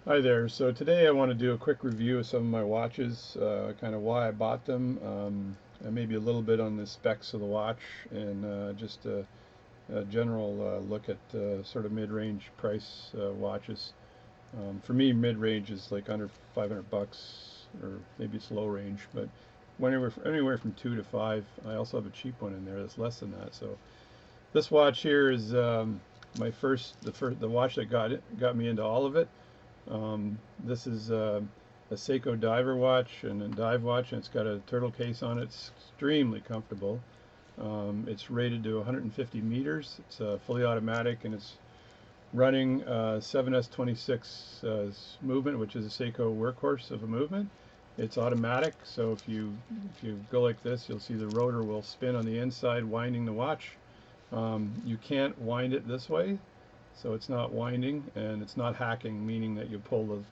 Hi there. So today I want to do a quick review of some of my watches, kind of why I bought them, and maybe a little bit on the specs of the watch, and just a general look at sort of mid-range price watches. For me, mid-range is like under 500 bucks, or maybe it's low range, but anywhere from 2 to 5. I also have a cheap one in there that's less than that. So this watch here is the watch that got me into all of it. This is a Seiko diver watch and a dive watch, and it's got a turtle case on it. It's extremely comfortable. It's rated to 150 meters. It's fully automatic, and it's running 7S26 movement, which is a Seiko workhorse of a movement. It's automatic, so if you go like this, you'll see the rotor will spin on the inside, winding the watch. You can't wind it this way, so it's not winding and it's not hacking, meaning that you pull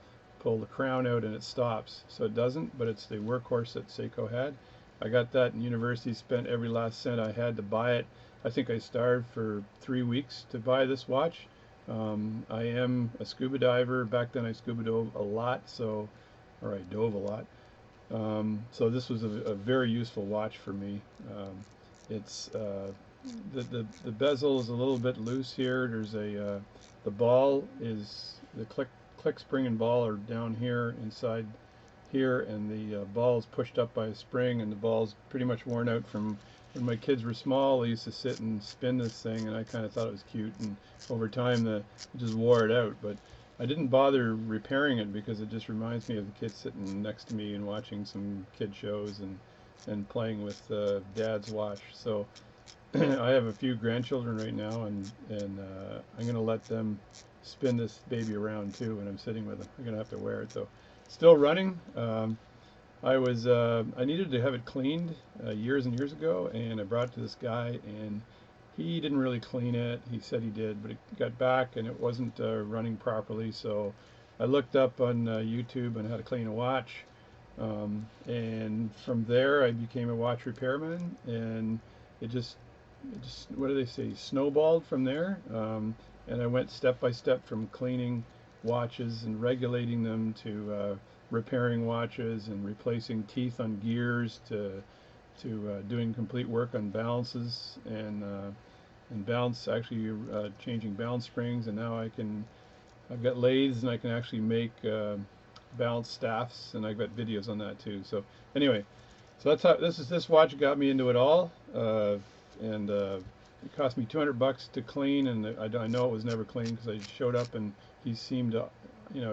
the crown out and it stops. So it doesn't, but it's the workhorse that Seiko had. I got that in university, spent every last cent I had to buy it. I think I starved for 3 weeks to buy this watch. I am a scuba diver. Back then I scuba dove a lot, or I dove a lot. So this was a very useful watch for me. It's the bezel is a little bit loose here. There's the ball is the click spring and ball are down here inside here, and the ball is pushed up by a spring, and the ball's pretty much worn out from when my kids were small. They used to sit and spin this thing, and I kind of thought it was cute, and over time it just wore it out. But I didn't bother repairing it because it just reminds me of the kids sitting next to me and watching some kid shows and playing with Dad's watch. So I have a few grandchildren right now, and I'm gonna let them spin this baby around too when I'm sitting with them. I'm gonna have to wear it though. Still running. I needed to have it cleaned years and years ago, and I brought it to this guy, and he didn't really clean it. He said he did, but it got back and it wasn't running properly. So I looked up on YouTube on how to clean a watch, and from there I became a watch repairman, and it just what do they say, snowballed from there. And I went step by step from cleaning watches and regulating them to repairing watches and replacing teeth on gears to doing complete work on balances and balance, actually changing balance springs. And now I've got lathes and I can actually make balance staffs, and I've got videos on that too. So anyway, so that's how this watch got me into it all. And It cost me 200 bucks to clean, and I know it was never clean because I showed up and he seemed to,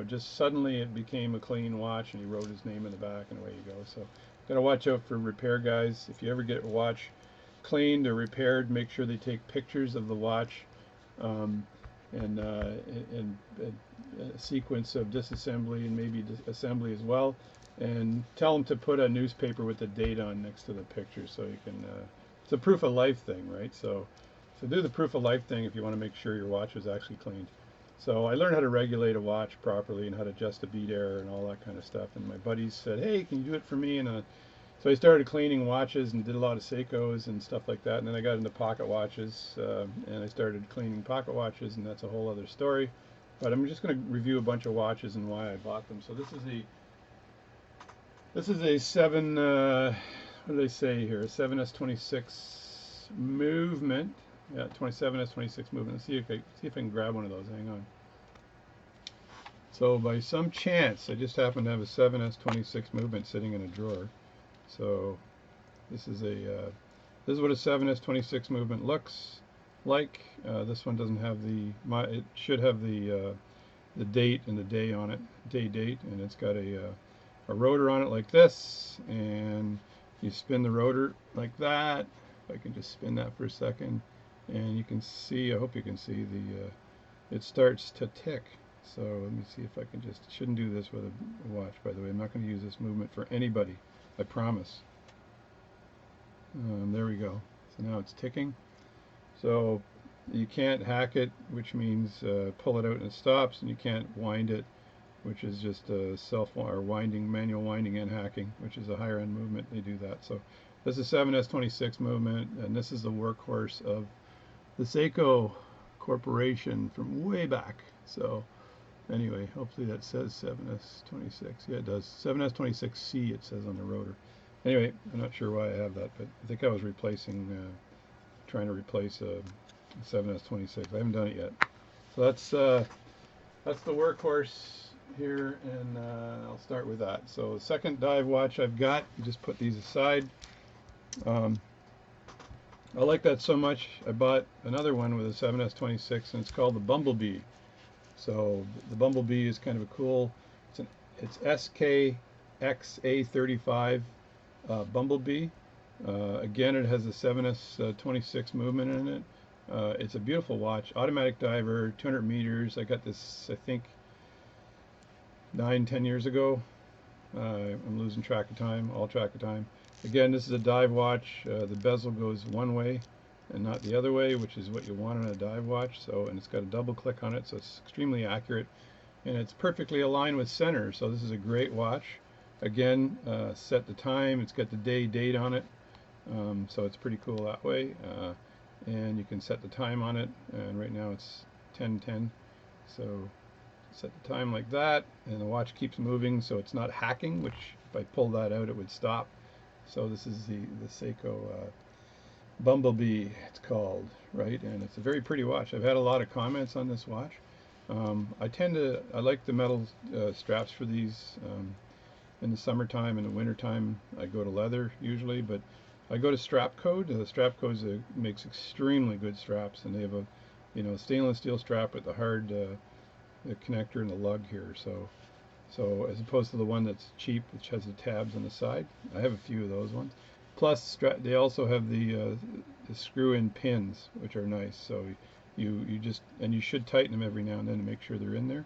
just suddenly it became a clean watch, and he wrote his name in the back, and away you go. So gotta watch out for repair guys. If you ever get a watch cleaned or repaired, make sure they take pictures of the watch, um, and a sequence of disassembly and maybe assembly as well, and tell them to put a newspaper with the date on next to the picture so you can. It's a proof of life thing, right? So do the proof of life thing if you want to make sure your watch is actually cleaned. So I learned how to regulate a watch properly and how to adjust a beat error and all that kind of stuff. And my buddies said, "Hey, can you do it for me?" And so I started cleaning watches and did a lot of Seikos and stuff like that. And then I got into pocket watches, and I started cleaning pocket watches, and that's a whole other story. But I'm just going to review a bunch of watches and why I bought them. So this is a seven. What did I say here? 7S26 movement. Yeah, 27S26 movement. Let's see if I can grab one of those. Hang on. So by some chance, I just happen to have a 7S26 movement sitting in a drawer. So this is this is what a 7S26 movement looks like. This one doesn't have it should have the date and the day on it, date, and it's got a rotor on it like this, and you spin the rotor like that. If I can just spin that for a second, and you can see, I hope you can see it starts to tick. So let me see if I can shouldn't do this with a watch, by the way. I'm not going to use this movement for anybody, I promise. There we go. So now it's ticking. So you can't hack it, which means pull it out and it stops, and you can't wind it, which is just manual winding and hacking, which is a higher end movement. They do that. So this is 7S26 movement, and this is the workhorse of the Seiko Corporation from way back. So Anyway, hopefully that says 7S26. Yeah, it does. 7S26C it says on the rotor. Anyway, I'm not sure why I have that, but I think I was trying to replace a 7S26. I haven't done it yet. So that's the workhorse here, and I'll start with that. So the second dive watch I've got, you just put these aside. Um, I like that so much, I bought another one with a 7S26, and it's called the Bumblebee. So the Bumblebee is kind of a cool, it's SKXA35 Bumblebee. Again, it has a 7S26 movement in it. It's a beautiful watch, automatic diver, 200 meters. I got this, I think, 9, 10 years ago. I'm losing track of time, all track of time. Again, this is a dive watch. The bezel goes one way and not the other way, which is what you want on a dive watch. So, and it's got a double click on it, so it's extremely accurate, and it's perfectly aligned with center. So this is a great watch. Again, set the time. It's got the date on it, so it's pretty cool that way. And you can set the time on it, and right now it's 10:10. So set the time like that, and the watch keeps moving, so it's not hacking, which if I pull that out it would stop. So this is the Seiko Bumblebee, it's called, right? And it's a very pretty watch. I've had a lot of comments on this watch. I like the metal straps for these. In the summertime and the wintertime I go to leather usually, but I go to Strapcode. Strapcode makes extremely good straps, and they have a stainless steel strap with the hard the connector and the lug here. So as opposed to the one that's cheap, which has the tabs on the side, I have a few of those ones. Plus, they also have the screw-in pins, which are nice. So you should tighten them every now and then to make sure they're in there.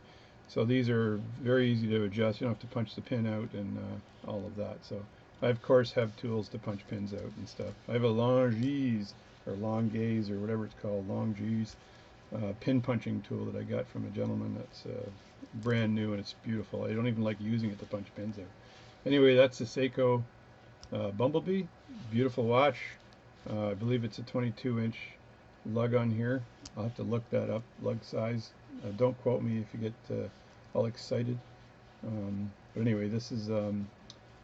So these are very easy to adjust. You don't have to punch the pin out and all of that. So I of course have tools to punch pins out and stuff. I have a Longines or Longaze or whatever it's called, Longines pin punching tool that I got from a gentleman that's brand new, and it's beautiful. I don't even like using it to punch pins out. Anyway, that's the Seiko Bumblebee. Beautiful watch. I believe it's a 22-inch lug on here. I'll have to look that up, lug size. Don't quote me if you get all excited. But anyway, this is a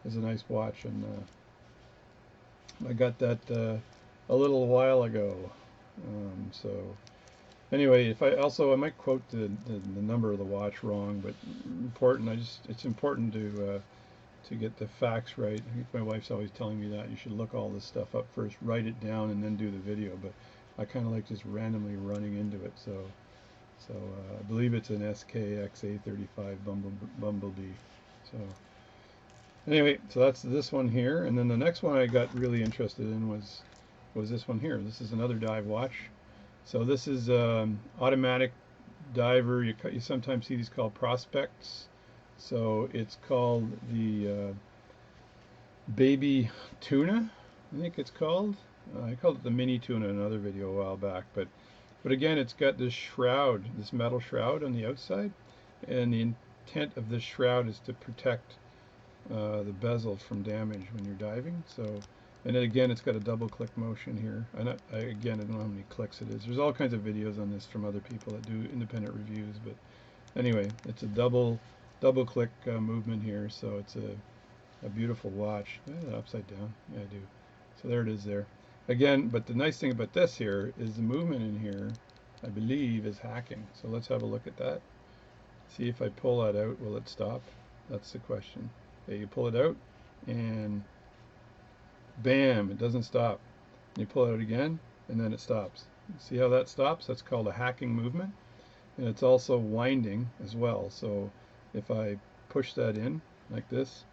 nice watch, and I got that a little while ago. So anyway, I might quote the number of the watch wrong, but important. It's important to get the facts right. I think my wife's always telling me that you should look all this stuff up first, write it down, and then do the video. But I kind of like just randomly running into it. So I believe it's an SKXA35 Bumblebee. So anyway, so that's this one here, and then the next one I got really interested in was this one here. This is another dive watch. So this is automatic diver. You sometimes see these called prospects. So it's called the Baby Tuna, I think it's called. I called it the Mini Tuna in another video a while back, but again, it's got this shroud, this metal shroud on the outside, and the intent of this shroud is to protect the bezel from damage when you're diving. So, and then again, it's got a double click motion here. Again, I don't know how many clicks it is. There's all kinds of videos on this from other people that do independent reviews, but anyway, it's a double click movement here. So it's a beautiful watch. Upside down, yeah, I do. So there it is there. Again, but the nice thing about this here is the movement in here, I believe, is hacking. So let's have a look at that. See if I pull that out, will it stop? That's the question. Okay, you pull it out, and bam, it doesn't stop. You pull it out again, and then it stops. See how that stops? That's called a hacking movement. And it's also winding as well. So if I push that in like this,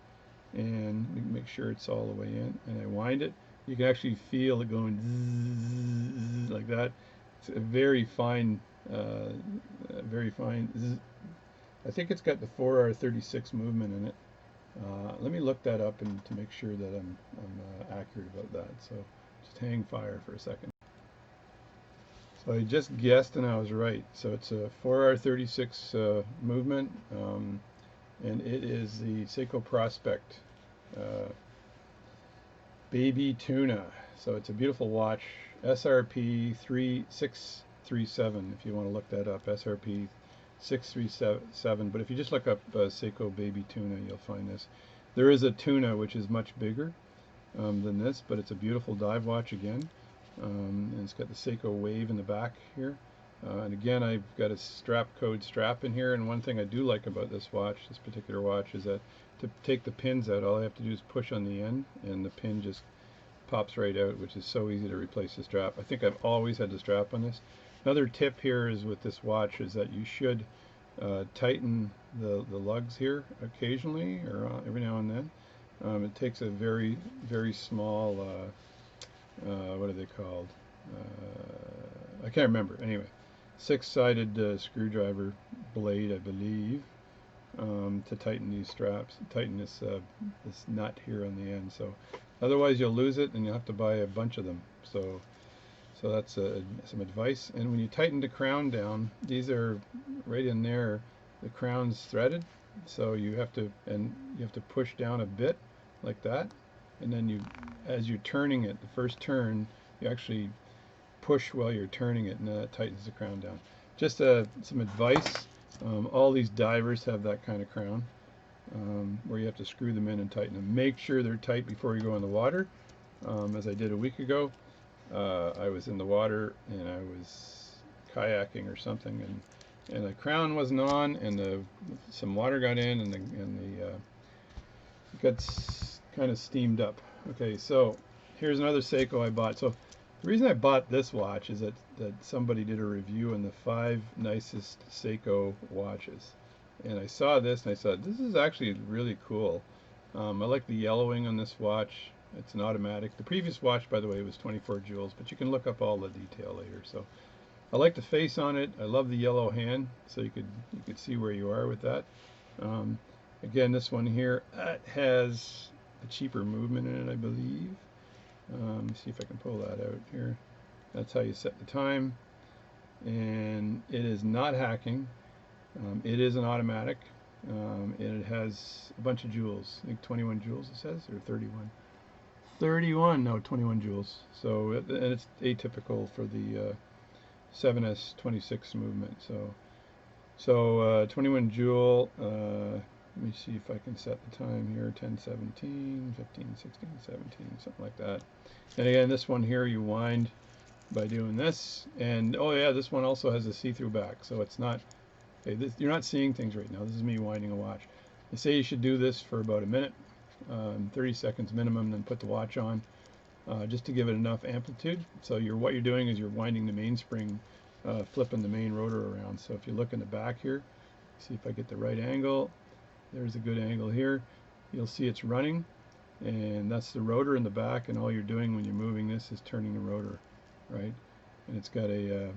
and make sure it's all the way in, and I wind it, you can actually feel it going zzz, like that. It's a very fine zzz. I think it's got the 4R36 movement in it. Let me look that up and to make sure that I'm accurate about that. So just hang fire for a second. So I just guessed and I was right. So it's a 4R36 movement, and it is the Seiko Prospect Baby Tuna. So it's a beautiful watch. SRP 3637 if you want to look that up. SRP 637. But if you just look up Seiko baby tuna, you'll find this. There is a tuna which is much bigger than this, but it's a beautiful dive watch again. And it's got the Seiko wave in the back here. And again, I've got a strap code strap in here. And one thing I do like about this watch, this particular watch, is that to take the pins out, all I have to do is push on the end, and the pin just pops right out, which is so easy to replace the strap. I think I've always had the strap on this. Another tip here is with this watch is that you should tighten the lugs here occasionally, or every now and then. It takes a very, very small, what are they called? I can't remember. Anyway, 6-sided screwdriver blade, I believe, to tighten these straps, tighten this nut here on the end. So otherwise you'll lose it, and you'll have to buy a bunch of them. So that's some advice. And when you tighten the crown down, these are right in there. The crown's threaded, so you have to push down a bit like that, and then as you're turning it, the first turn, you actually push while you're turning it, and that tightens the crown down. Just some advice. All these divers have that kind of crown, where you have to screw them in and tighten them. Make sure they're tight before you go in the water. As I did a week ago, I was in the water and I was kayaking or something, and the crown wasn't on, and some water got in, and it got kind of steamed up. Okay, so here's another Seiko I bought. So the reason I bought this watch is that somebody did a review on the 5 nicest Seiko watches, and I saw this and I thought, this is actually really cool. I like the yellowing on this watch. It's an automatic. The previous watch, by the way, was 24 jewels, but you can look up all the detail later. So I like the face on it. I love the yellow hand, so you could see where you are with that. Again, this one here has a cheaper movement in it, I believe. Let me see if I can pull that out here. That's how you set the time, and it is not hacking. It is an automatic, and it has a bunch of jewels. I think 21 jewels it says, or 31. 31, no, 21 jewels. So, and it's atypical for the 7S26 movement. So 21 jewel. Let me see if I can set the time here. 10, 17, 15, 16, 17, something like that. And again, this one here you wind by doing this. And oh yeah, this one also has a see-through back. So it's not, okay, you're not seeing things right now. This is me winding a watch. They say you should do this for about a minute. 30 seconds minimum, then put the watch on, just to give it enough amplitude. So what you're doing is you're winding the mainspring, flipping the main rotor around. So if you look in the back here, see if I get the right angle. There's a good angle here. You'll see it's running, and that's the rotor in the back, and all you're doing when you're moving this is turning the rotor, right? And it's got a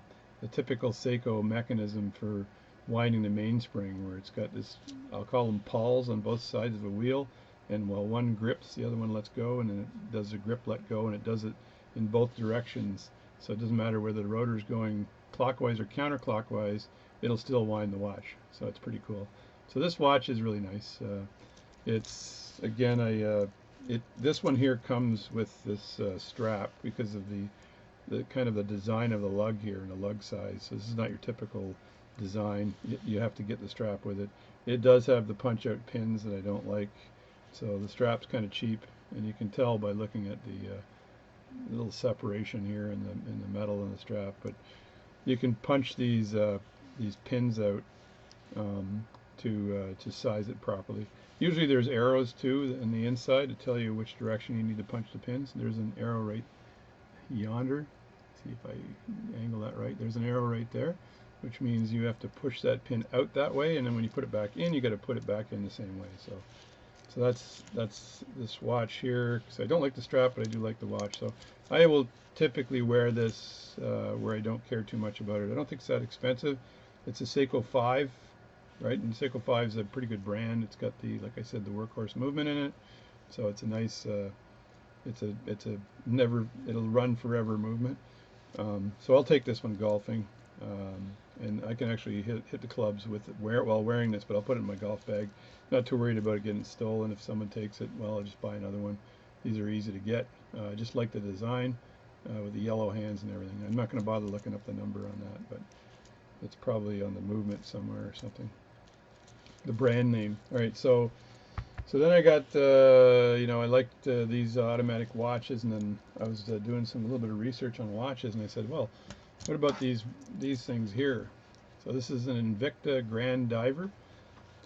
typical Seiko mechanism for winding the mainspring, where it's got this, I'll call them pawls on both sides of a wheel, and while one grips, the other one lets go, and then it does the grip let go, and it does it in both directions. So it doesn't matter whether the rotor is going clockwise or counterclockwise, it'll still wind the watch. So it's pretty cool. So this watch is really nice. It's again this one here comes with this strap because of the kind of the design of the lug here and the lug size. So this is not your typical design. You have to get the strap with it. It does have the punch-out pins that I don't like. So the strap's kind of cheap, and you can tell by looking at the little separation here in the metal in the strap. But you can punch these pins out to size it properly. Usually there's arrows too in the inside to tell you which direction you need to punch the pins. There's an arrow right yonder. See if I angle that right. There's an arrow right there, which means you have to push that pin out that way, and then when you put it back in, you got to put it back in the same way. So that's this watch here. So I don't like the strap, but I do like the watch. So I will typically wear this where I don't care too much about it. I don't think it's that expensive. It's a Seiko 5, right? And Seiko 5 is a pretty good brand. It's got like I said, the workhorse movement in it. So it's a nice, it's a it'll run forever movement. So I'll take this one golfing, and I can actually hit the clubs with it while wearing this, but I'll put it in my golf bag. Not too worried about it getting stolen. If someone takes it, well, I'll just buy another one. These are easy to get. I just like the design with the yellow hands and everything. I'm not going to bother looking up the number on that, but It's probably on the movement somewhere or something. The brand name. All right, so then I got, I liked these automatic watches, and then I was doing a little bit of research on watches, and I said, well, what about these things here? So this is an Invicta Grand Diver.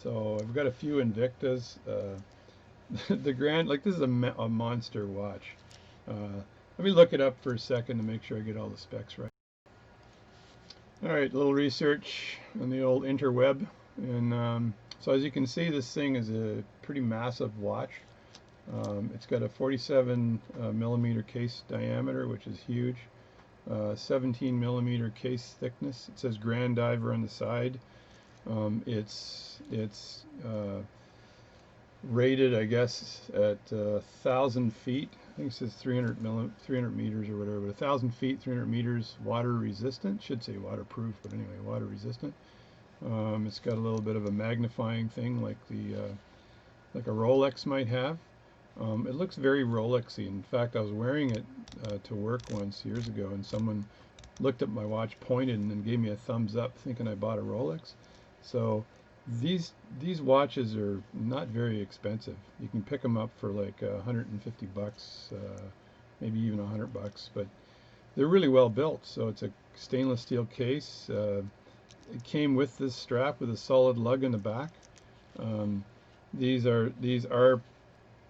So I've got a few Invictas. The Grand, like this is a monster watch. Let me look it up for a second to make sure I get all the specs right. All right, a little research on the old interweb, and so as you can see, this thing is a pretty massive watch. It's got a 47 millimeter case diameter, which is huge. 17 millimeter case thickness. It says Grand Diver on the side. It's rated, I guess, at 1,000 feet. I think it says 300 meters or whatever. But 1,000 feet, 300 meters, water resistant. Should say waterproof, but anyway, water resistant. It's got a little bit of a magnifying thing like like a Rolex might have. It looks very Rolexy. In fact, I was wearing it to work once years ago, and someone looked at my watch, pointed, and then gave me a thumbs up, thinking I bought a Rolex. So these watches are not very expensive. You can pick them up for like 150 bucks, maybe even $100, but they're really well built. So it's a stainless steel case. It came with this strap with a solid lug in the back. These are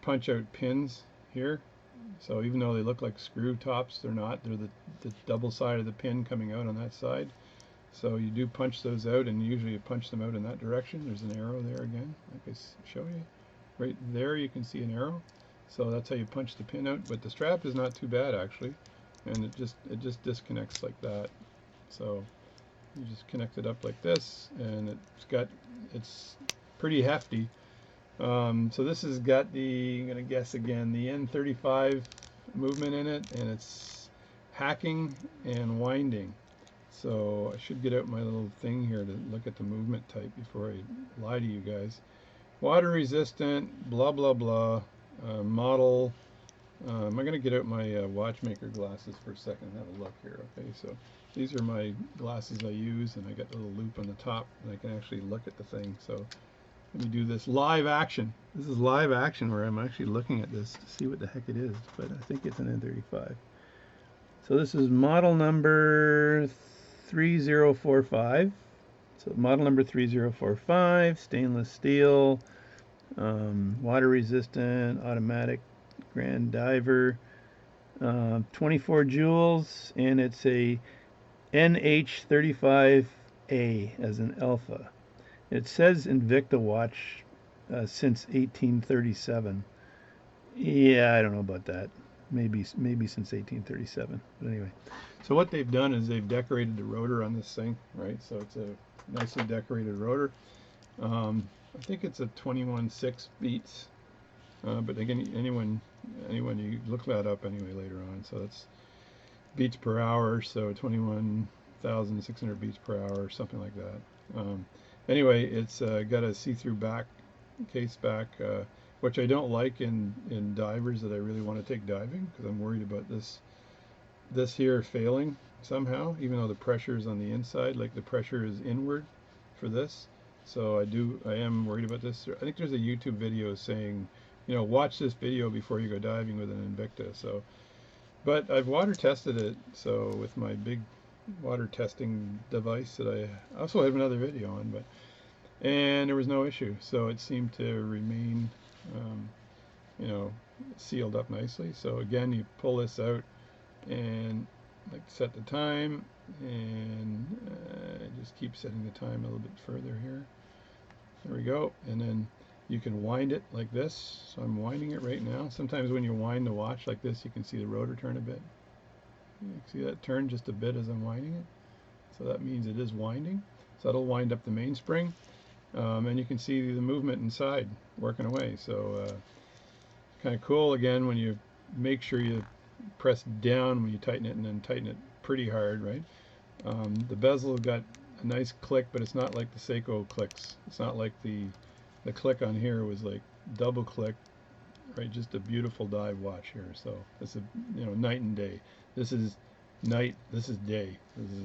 punch out pins here. So even though they look like screw tops, they're not. They're the double side of the pin coming out on that side. So you do punch those out, and usually you punch them out in that direction. There's an arrow there again, like I show you. Right there you can see an arrow. So that's how you punch the pin out. But the strap is not too bad actually, and it just disconnects like that. So you just connect it up like this, and it's pretty hefty. So this has got I'm gonna guess again, the N35 movement in it, and it's hacking and winding. So I should get out my little thing here to look at the movement type before I lie to you guys. Water resistant, blah blah blah. Model. I'm going to get out my watchmaker glasses for a second and have a look here. Okay, so these are my glasses I use, and I got a little loop on the top, and I can actually look at the thing. So let me do this live action. This is live action where I'm actually looking at this to see what the heck it is, but I think it's an N35. So this is model number 3045. So model number 3045, stainless steel, water resistant, automatic Grand Diver, 24 jewels, and it's a NH35A as an alpha. It says Invicta watch since 1837. Yeah, I don't know about that. Maybe since 1837. But anyway, so what they've done is they've decorated the rotor on this thing, right? So it's a nicely decorated rotor. I think it's a 21.6 beats, but again, anyone you look that up anyway later on. So that's beats per hour, so 21,600 beats per hour, something like that. Anyway, it's got a see-through case back, which I don't like in divers that I really want to take diving, because I'm worried about this here failing somehow, even though the pressure is on the inside, like the pressure is inward for this. So I am worried about this. I think there's a YouTube video saying, watch this video before you go diving with an Invicta. So, but I've water tested it, so with my big water testing device that I also have another video on, and there was no issue. So it seemed to remain, sealed up nicely. So again, you pull this out and like set the time, and just keep setting the time a little bit further here. There we go. And then you can wind it like this. So I'm winding it right now. Sometimes when you wind the watch like this, you can see the rotor turn a bit. You can see that turn just a bit as I'm winding it. So that means it is winding. So that'll wind up the mainspring. And you can see the movement inside working away. So kind of cool. Again, when you make sure you press down when you tighten it, and then tighten it pretty hard, right? The bezel got a nice click, but it's not like the Seiko clicks. It's not like the click on here was like double click, right? Just a beautiful dive watch here. So it's a night and day. This is night. This is day.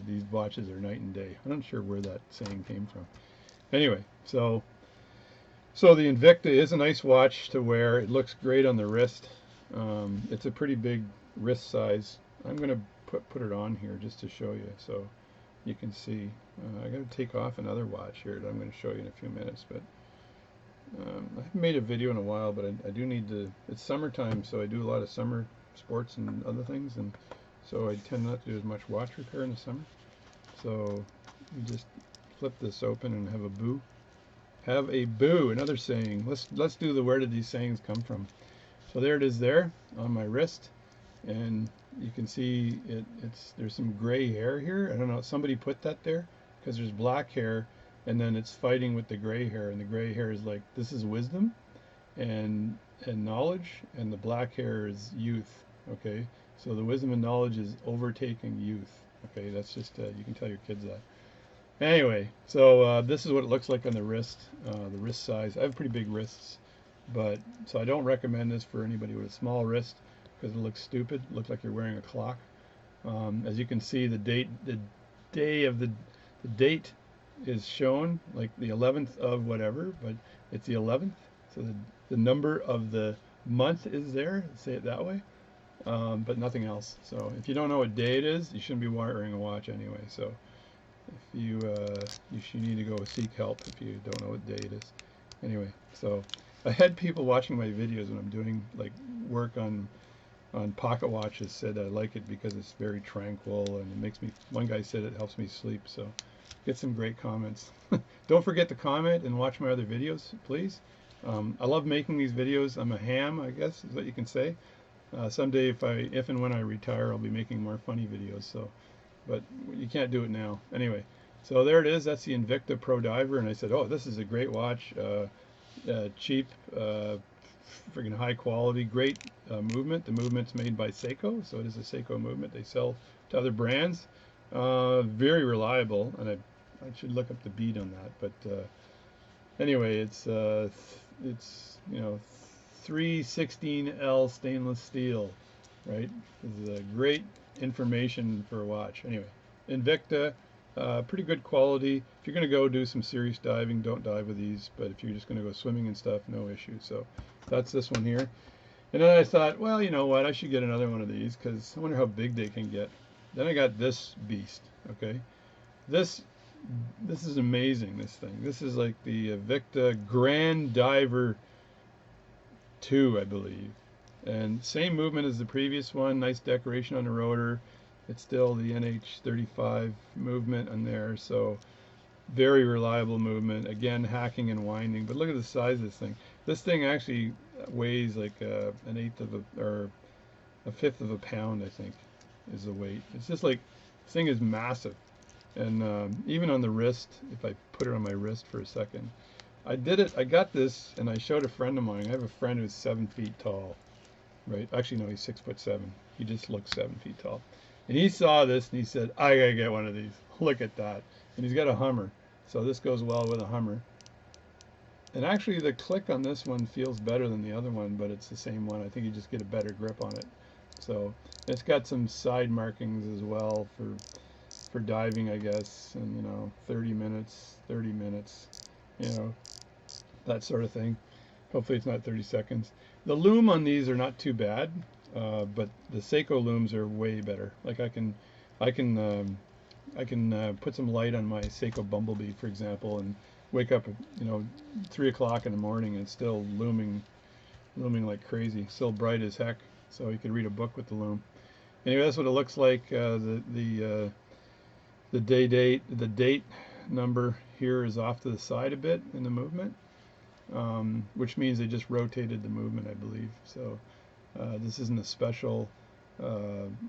These watches are night and day. I'm not sure where that saying came from. Anyway, so the Invicta is a nice watch to wear. It looks great on the wrist. It's a pretty big wrist size. I'm gonna put it on here just to show you, so you can see. I got to take off another watch here that I'm going to show you in a few minutes, but I haven't made a video in a while, but I do need to. It's summertime, so I do a lot of summer sports and other things, and so I tend not to do as much watch repair in the summer. So you just flip this open and have a boo. Have a boo. Another saying. Let's do the where did these sayings come from. So there it is there on my wrist, and you can see there's some gray hair here. I don't know, somebody put that there because there's black hair, and then it's fighting with the gray hair, and the gray hair is like, this is wisdom and knowledge, and the black hair is youth. Okay, so the wisdom and knowledge is overtaking youth. Okay, that's just you can tell your kids that. Anyway, so this is what it looks like on the wrist size. I have pretty big wrists, but so I don't recommend this for anybody with a small wrist because it looks stupid. It looks like you're wearing a clock. As you can see, the date is shown like the 11th of whatever, but it's the 11th. So the number of the month is there. Say it that way, but nothing else. So if you don't know what day it is, you shouldn't be wearing a watch anyway. So if you should need to go seek help if you don't know what day it is. Anyway, so I had people watching my videos when I'm doing like work on pocket watches said I like it because it's very tranquil and it makes me, one guy said it helps me sleep, so get some great comments. Don't forget to comment and watch my other videos, please. I love making these videos. I'm a ham, I guess is what you can say. Someday if and when I retire, I'll be making more funny videos, so, but you can't do it now. Anyway, so there it is. That's the Invicta Pro Diver, and I said, oh, this is a great watch, cheap, freaking high quality, great movement. The movement's made by Seiko, so it is a Seiko movement. They sell to other brands. Very reliable, and I should look up the bead on that. But anyway, it's 316L stainless steel, right? It's a great information for a watch. Anyway, Invicta. Pretty good quality. If you're going to go do some serious diving, don't dive with these, but if you're just going to go swimming and stuff, no issue. So that's this one here. And then I thought, well, you know what, I should get another one of these because I wonder how big they can get. Then I got this beast. Okay, this is amazing. This thing, this is like the Invicta Grand Diver 2, I believe, and same movement as the previous one. Nice decoration on the rotor. It's still the NH35 movement on there, so very reliable movement. Again, hacking and winding, but look at the size of this thing. This thing actually weighs like a fifth of a pound, I think, is the weight. It's just like, this thing is massive. And even on the wrist, if I put it on my wrist for a second, I got this and I showed a friend of mine. I have a friend who's 7 feet tall, right? Actually, no, he's 6'7". He just looks 7 feet tall. And he saw this and he said, I gotta get one of these. Look at that. And he's got a Hummer. So this goes well with a Hummer. And actually the click on this one feels better than the other one, but it's the same one. I think you just get a better grip on it. So it's got some side markings as well for diving, I guess. And 30 minutes, that sort of thing. Hopefully it's not 30 seconds. The loom on these are not too bad. But the Seiko looms are way better. Like I can put some light on my Seiko Bumblebee, for example, and wake up, 3 o'clock in the morning and it's still looming like crazy, still bright as heck. So you could read a book with the loom. Anyway, that's what it looks like. The date number here is off to the side a bit in the movement, which means they just rotated the movement, I believe. So. This isn't a special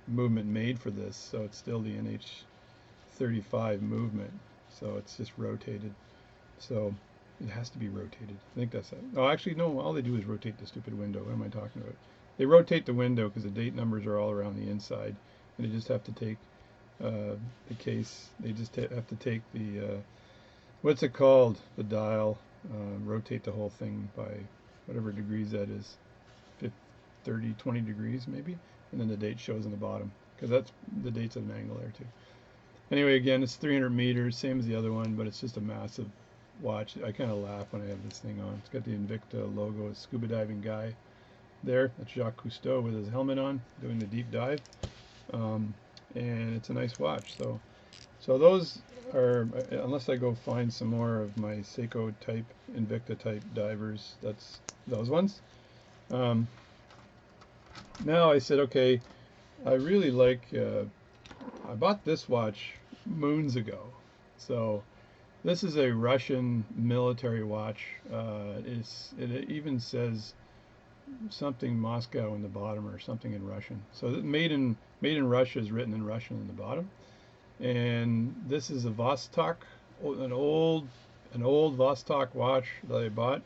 movement made for this, so it's still the NH35 movement, so it's just rotated. So it has to be rotated. I think that's it. Oh, actually, no, all they do is rotate the stupid window. What am I talking about? They rotate the window because the date numbers are all around the inside, and they just have to take the case. They just have to take the, what's it called? The dial, rotate the whole thing by whatever degrees that is. 30, 20 degrees maybe, and then the date shows in the bottom. because that's the date's at an angle there too. Anyway, again, it's 300 meters, same as the other one, but it's just a massive watch. I kind of laugh when I have this thing on. It's got the Invicta logo, a scuba diving guy there. That's Jacques Cousteau with his helmet on, doing the deep dive. And it's a nice watch. So those are, unless I go find some more of my Seiko type, Invicta type divers, that's those ones. Now I said, okay, I really like, I bought this watch moons ago. So this is a Russian military watch. It even says something Moscow in the bottom or something in Russian. So made in Russia is written in Russian in the bottom. And this is a Vostok, an old Vostok watch that I bought.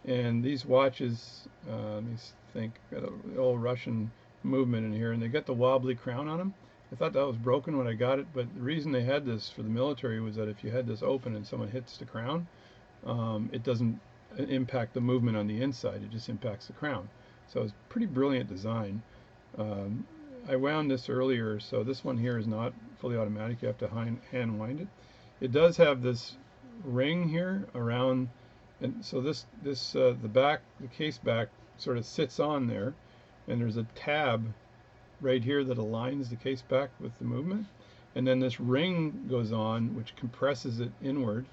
And these watches, let me think, got the old Russian movement in here, and they got the wobbly crown on them. I thought that was broken when I got it, but the reason they had this for the military was that if you had this open and someone hits the crown, it doesn't impact the movement on the inside, it just impacts the crown. So it's pretty brilliant design. I wound this earlier, so this one here is not fully automatic, you have to hand wind it. It does have this ring here around, and so the case back sort of sits on there, and there's a tab right here that aligns the case back with the movement, and then this ring goes on which compresses it inward,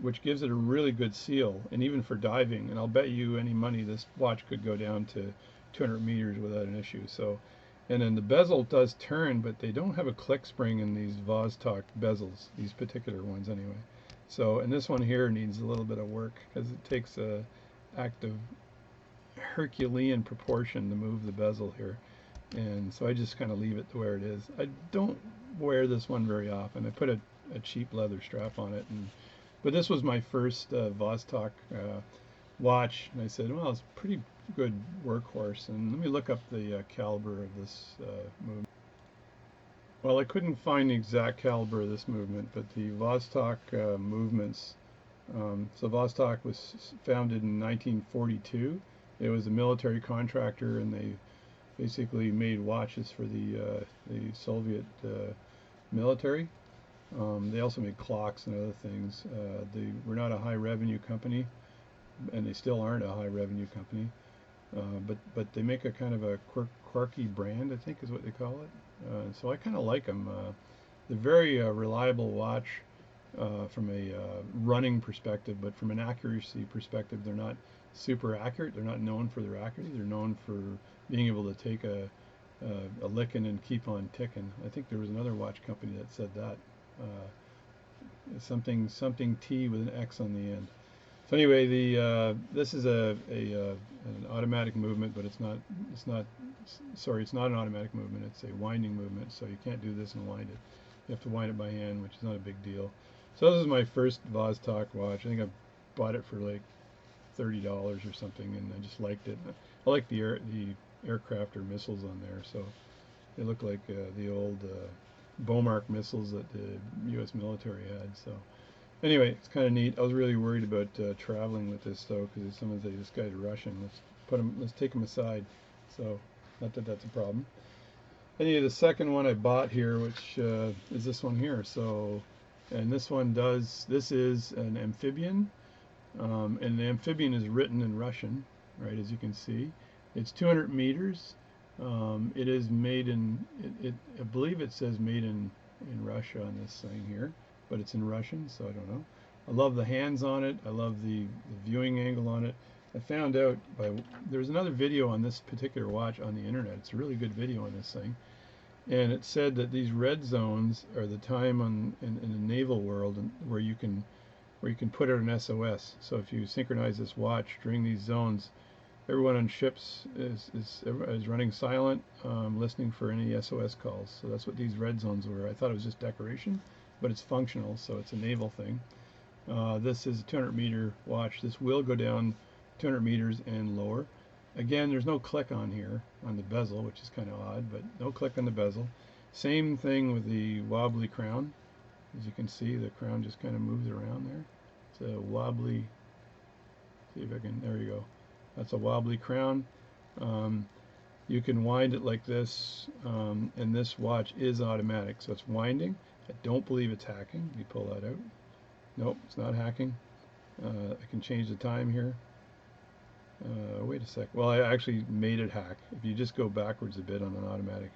which gives it a really good seal, and even for diving, and I'll bet you any money this watch could go down to 200 meters without an issue. So, and then the bezel does turn, but they don't have a click spring in these Vostok bezels, these particular ones anyway. So, and this one here needs a little bit of work because it takes a act of Herculean proportion to move the bezel here, and so I just kind of leave it to where it is. I don't wear this one very often. I put a cheap leather strap on it, but this was my first Vostok watch, and I said, well, it's a pretty good workhorse, and let me look up the caliber of this movement. Well, I couldn't find the exact caliber of this movement, but the Vostok movements, so Vostok was founded in 1942. It was a military contractor, and they basically made watches for the Soviet military. They also made clocks and other things. They were not a high revenue company, and they still aren't a high revenue company. But they make a kind of a quirky brand, I think is what they call it. So I kind of like them. They're very reliable watch from a running perspective, but from an accuracy perspective, they're not super accurate. They're not known for their accuracy. They're known for being able to take a licking and keep on ticking. I think there was another watch company that said that. Something T with an X on the end. So anyway, this is an automatic movement, but it's not an automatic movement. It's a winding movement, so you can't do this and wind it. You have to wind it by hand, which is not a big deal. So this is my first Vostok watch. I think I bought it for like $30 or something, and I just liked it. I like the aircraft or missiles on there, so they look like the old Bomark missiles that the U.S. military had. So anyway, it's kind of neat. I was really worried about traveling with this though, because someone said this guy's Russian. Let's take him aside. So not that that's a problem. Anyway, the second one I bought here, which is this one here. So, and this is an amphibian, and the amphibian is written in Russian, right? As you can see, it's 200 meters. It is made in, I believe it says made in Russia on this thing here, but it's in Russian, so I don't know. I love the hands on it. I love the viewing angle on it. I found out there's another video on this particular watch on the internet. It's a really good video on this thing, and it said that these red zones are the time in the naval world where you can put out an SOS. So if you synchronize this watch during these zones, everyone on ships is running silent, listening for any SOS calls. So that's what these red zones were. I thought it was just decoration, but it's functional, so it's a naval thing. This is a 200 meter watch. This will go down 200 meters and lower. Again, there's no click on here on the bezel, which is kind of odd, but no click on the bezel. Same thing with the wobbly crown. As you can see, the crown just kind of moves around there. It's a wobbly, see if I can, there you go. That's a wobbly crown. You can wind it like this, and this watch is automatic, so it's winding. I don't believe it's hacking. Let me pull that out. Nope, it's not hacking. I can change the time here. Wait a sec. Well, I actually made it hack. If you just go backwards a bit on an automatic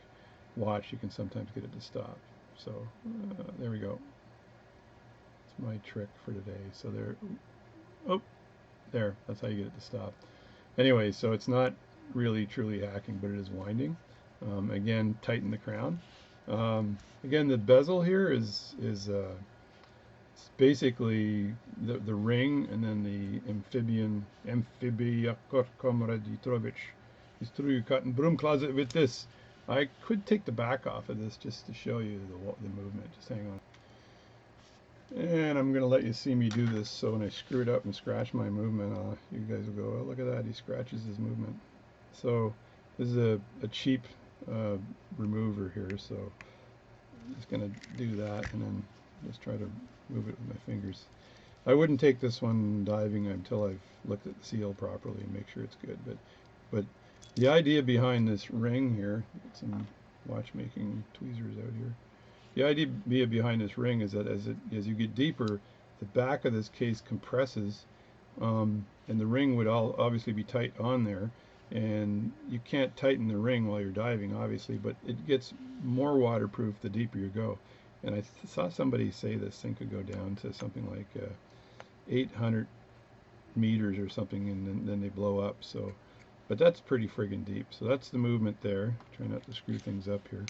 watch, you can sometimes get it to stop. So there we go. It's my trick for today. So there, oh, there. That's how you get it to stop. Anyway, so it's not really truly hacking, but it is winding. Again, tighten the crown. Again, the bezel here is it's basically the ring, and then the amphibia cut and broom closet with this. I could take the back off of this just to show you the movement. Just hang on. And I'm going to let you see me do this, so when I screw it up and scratch my movement, you guys will go, oh, look at that, he scratches his movement. So this is a cheap remover here, so I'm just going to do that and then just try to move it with my fingers. I wouldn't take this one diving until I've looked at the seal properly and make sure it's good. But the idea behind this ring here, get some watchmaking tweezers out here. The idea behind this ring is that as you get deeper, the back of this case compresses, and the ring would obviously be tight on there. And you can't tighten the ring while you're diving, obviously, but it gets more waterproof the deeper you go. And I saw somebody say this thing could go down to something like 800 meters or something, and then they blow up. So, but that's pretty friggin' deep. So that's the movement there. Try not to screw things up here.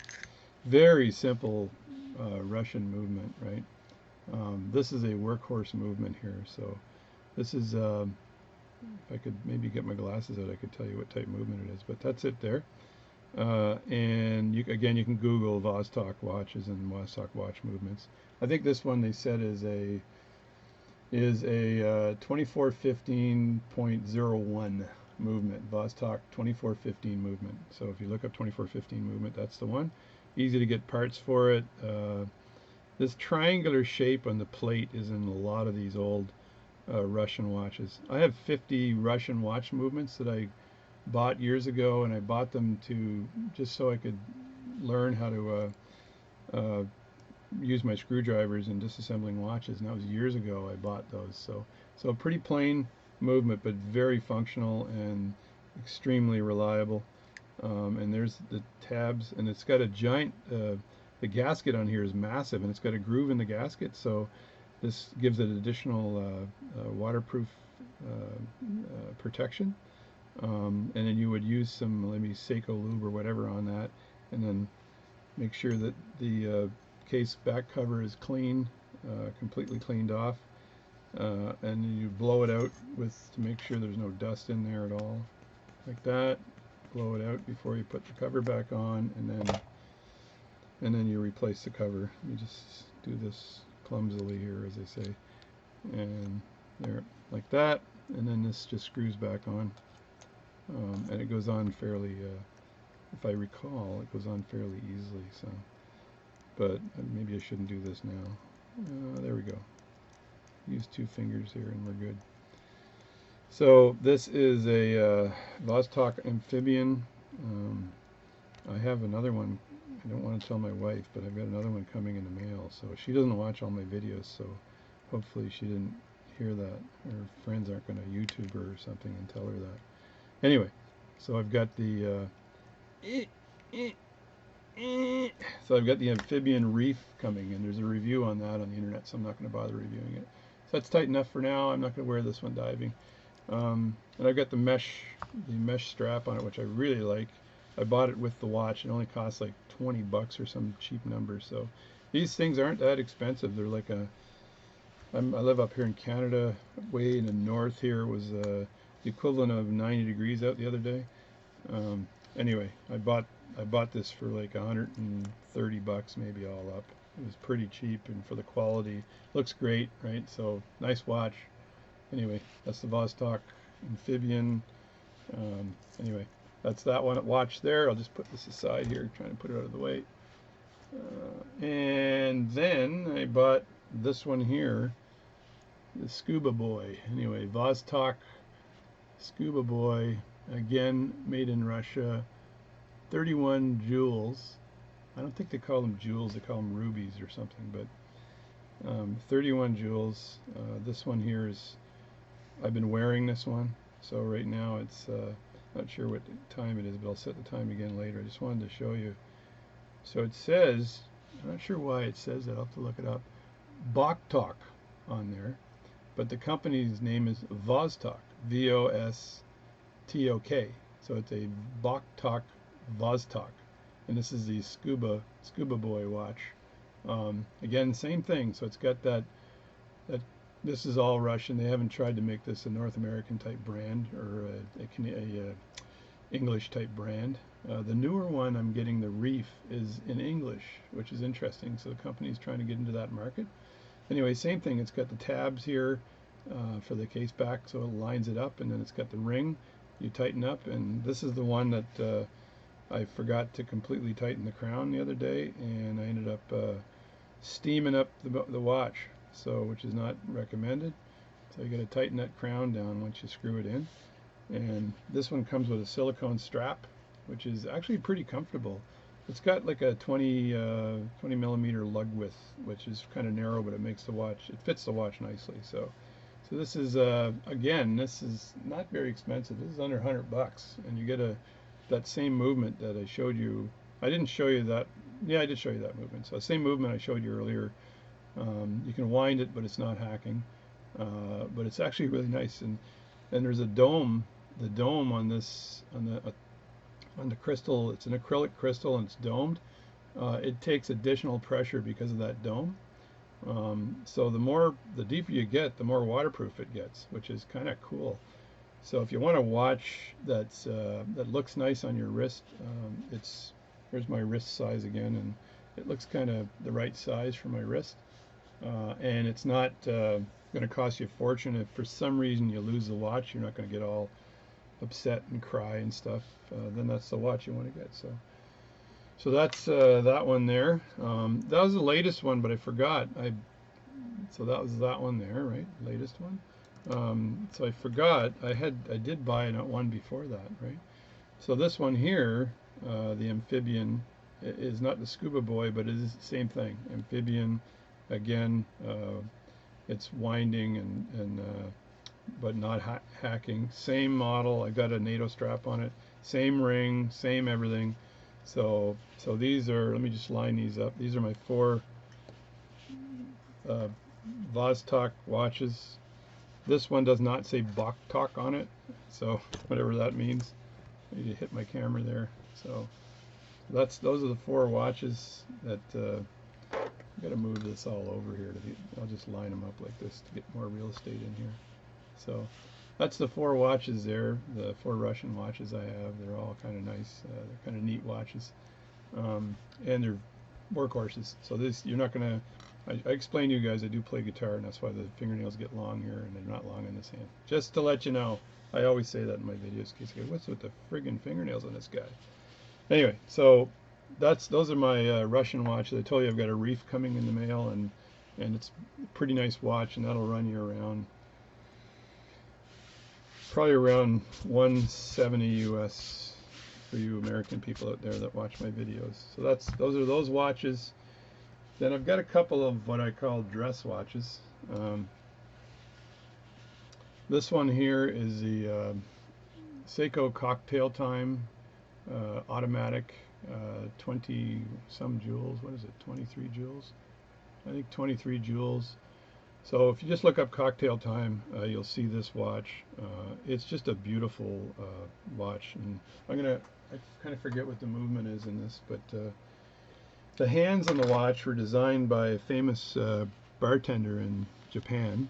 Very simple Russian movement, right? This is a workhorse movement here. So this is, if I could maybe get my glasses out, I could tell you what type movement it is. But that's it there. And again, you can Google Vostok watches and Vostok watch movements. I think this one they said is a 2415.01 movement, Vostok 2415 movement. So if you look up 2415 movement, that's the one. Easy to get parts for it. This triangular shape on the plate is in a lot of these old Russian watches. I have 50 Russian watch movements that I bought years ago, and I bought them just so I could learn how to use my screwdrivers in disassembling watches, and that was years ago I bought those. So a pretty plain movement, but very functional and extremely reliable. And there's the tabs, and it's got a giant, the gasket on here is massive, and it's got a groove in the gasket, so this gives it additional waterproof protection. And then you would use some maybe Seiko lube or whatever on that, and then make sure that the case back cover is clean, completely cleaned off, and you blow it out to make sure there's no dust in there at all, like that. Blow it out before you put the cover back on, and then you replace the cover. You just do this clumsily here, as they say, and there, like that, and then this just screws back on. And it goes on fairly, if I recall, it goes on fairly easily. So, but maybe I shouldn't do this now. There we go. Use 2 fingers here, and we're good. So this is a Vostok amphibian. I have another one. I don't want to tell my wife, but I've got another one coming in the mail. So she doesn't watch all my videos, so hopefully she didn't hear that. Her friends aren't going to YouTube her or something and tell her that. Anyway, so I've got the amphibian reef coming, and there's a review on that on the internet, so I'm not going to bother reviewing it. So that's tight enough for now. I'm not going to wear this one diving. And I've got the mesh strap on it, which I really like. I bought it with the watch. It only costs like 20 bucks or some cheap number. So these things aren't that expensive. They're like I live up here in Canada, way in the north here. It was the equivalent of 90 degrees out the other day. Anyway, I bought this for like 130 bucks, maybe all up. It was pretty cheap, and for the quality, looks great, right? So nice watch. Anyway, that's the Vostok amphibian. Anyway, that's that one watch there. I'll just put this aside here, trying to put it out of the way. And then I bought this one here, the Scuba Boy. Anyway, Vostok Scuba Boy, again made in Russia. 31 jewels. I don't think they call them jewels, they call them rubies or something, but 31 jewels. This one here is, I've been wearing this one, so right now it's, not sure what time it is, but I'll set the time again later. I just wanted to show you. So it says, I'm not sure why it says that, I'll have to look it up, Vostok on there, but the company's name is Vostok, V-O-S-T-O-K. So it's a Vostok, and this is the Scuba Boy watch. Again, same thing. So it's got that this is all Russian. They haven't tried to make this a North American type brand or a English type brand. The newer one I'm getting, the Reef, is in English, which is interesting. So the company's trying to get into that market. Anyway, same thing. It's got the tabs here for the case back, so it lines it up, and then it's got the ring. You tighten up, and this is the one that I forgot to completely tighten the crown the other day, and I ended up steaming up the watch, so which is not recommended. So you got to tighten that crown down once you screw it in. And this one comes with a silicone strap, which is actually pretty comfortable. It's got like a 20 millimeter lug width, which is kind of narrow, but it makes the watch, it fits the watch nicely. So this is again, this is not very expensive. This is under $100, and you get that same movement that I showed you. I didn't show you that. Yeah, I did show you that movement. So the same movement I showed you earlier. You can wind it, but it's not hacking. But it's actually really nice. And there's a dome. The dome on this, on the crystal, it's an acrylic crystal and it's domed. It takes additional pressure because of that dome. So the deeper you get, the more waterproof it gets, which is kind of cool. So if you want a watch that looks nice on your wrist, here's my wrist size again, and it looks kind of the right size for my wrist. And it's not going to cost you a fortune. If for some reason you lose the watch, you're not going to get all upset and cry and stuff. Then that's the watch you want to get. So that's that one there. That was the latest one, but I forgot. So that was that one there, right? Latest one. So I forgot. I did buy one before that, right? So this one here, the amphibian, is not the Scuba Boy, but it is the same thing. Amphibian, again, it's winding and but not hacking. Same model. I got a NATO strap on it. Same ring, same everything. So these are, let me just line these up. These are my 4 Vostok watches. This one does not say Vostok on it, so whatever that means. I need to hit my camera there. So those are the 4 watches that I've got to move this all over here. I'll just line them up like this to get more real estate in here. So that's the 4 watches there, the 4 Russian watches I have. They're all kind of nice. They're kind of neat watches, and they're workhorses. So this, you're not gonna. I explained to you guys I do play guitar, and that's why the fingernails get long here, and they're not long in this hand. Just to let you know, I always say that in my videos. In case you go, what's with the friggin' fingernails on this guy? Anyway, so those are my Russian watches. I told you I've got a Reef coming in the mail, and it's a pretty nice watch, and that'll run you around. Probably around $170 US for you American people out there that watch my videos. So those are those watches. Then I've got a couple of what I call dress watches. This one here is the Seiko Cocktail Time automatic, 20 some jewels. What is it? 23 jewels? I think 23 jewels. So if you just look up Cocktail Time, you'll see this watch. It's just a beautiful watch, and I kind of forget what the movement is in this, but the hands on the watch were designed by a famous bartender in Japan.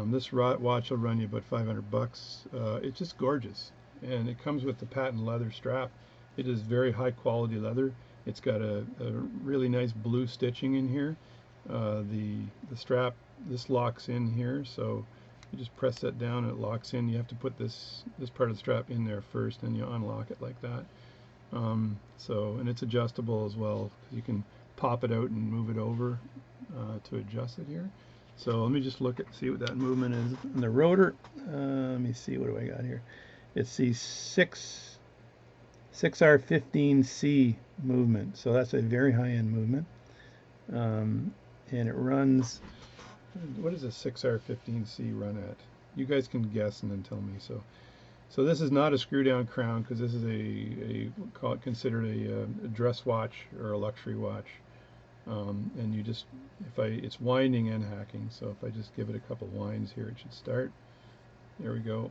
This watch will run you about $500. It's just gorgeous, and it comes with the patent leather strap. It is very high quality leather. It's got a really nice blue stitching in here. The strap, this locks in here, so you just press that down and it locks in. You have to put this part of the strap in there first, and you unlock it like that. And it's adjustable as well. You can pop it out and move it over to adjust it here. So let me just see what that movement is. And the rotor, let me see, what do I got here? It's the 6 6R15C movement. So that's a very high-end movement. And it runs, what does a 6R15C run at? You guys can guess and then tell me. So this is not a screw down crown because this is considered a dress watch or a luxury watch. And you just, it's winding and hacking. So if I just give it a couple winds here, it should start. There we go.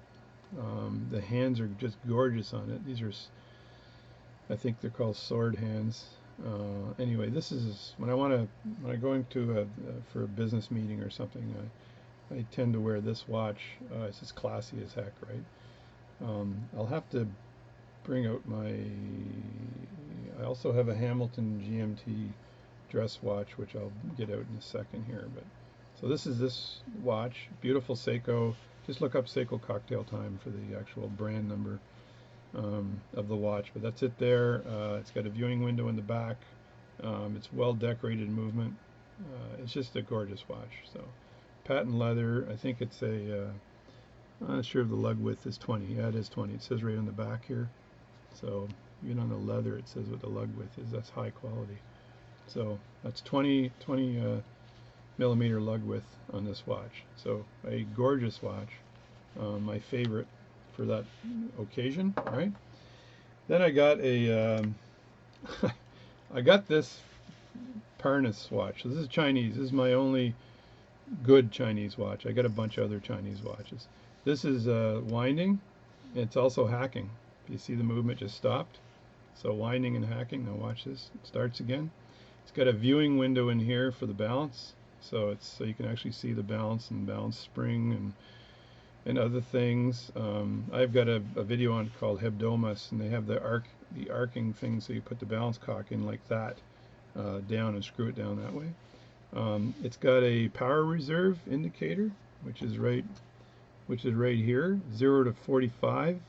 The hands are just gorgeous on it. These are, I think they're called sword hands. Anyway, this is when I'm going to for a business meeting or something. I tend to wear this watch. It's just classy as heck, right? I'll have to bring out I also have a Hamilton GMT dress watch, which I'll get out in a second here. But so this is this watch, beautiful Seiko. Just look up Seiko Cocktail Time for the actual brand number of the watch. But that's it there. It's got a viewing window in the back. It's well decorated movement. It's just a gorgeous watch. So patent leather. I think it's I'm not sure if the lug width is 20. Yeah, it is 20. It says right on the back here. So even on the leather, it says what the lug width is. That's high quality. So that's 20 millimeter lug width on this watch. So a gorgeous watch, my favorite for that occasion, right? Then I got I got this Parnas watch. So this is Chinese. This is my only good Chinese watch. I got a bunch of other Chinese watches. This is winding. It's also hacking. You see the movement just stopped. So winding and hacking. Now watch this. It starts again. It's got a viewing window in here for the balance. So you can actually see the balance and balance spring and other things. I've got a video on it called Hebdomas, and they have the arcing thing, so you put the balance cock in like that down and screw it down that way. It's got a power reserve indicator, which is right here, 0 to 45,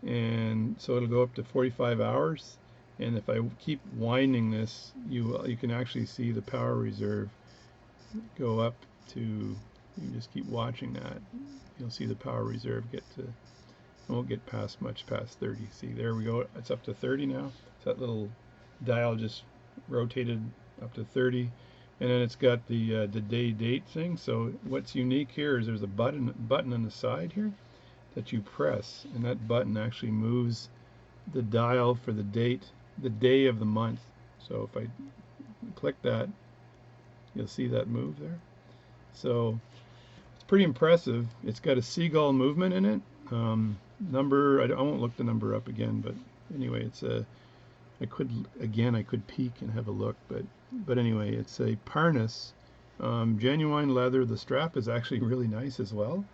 and so it'll go up to 45 hours. And if I keep winding this, you can actually see the power reserve go up to, you just keep watching that, you'll see the power reserve get to, won't get much past 30. See, there we go, it's up to 30 now. So that little dial just rotated up to 30, and then it's got the date thing. So what's unique here is there's a button on the side here that you press, and that button actually moves the dial for the date, the day of the month. So if I click that, you'll see that move there. So it's pretty impressive. It's got a seagull movement in it. Number, I won't look the number up again, but anyway, it's I could peek and have a look, but anyway, it's a Parnas, genuine leather. The strap is actually really nice as well.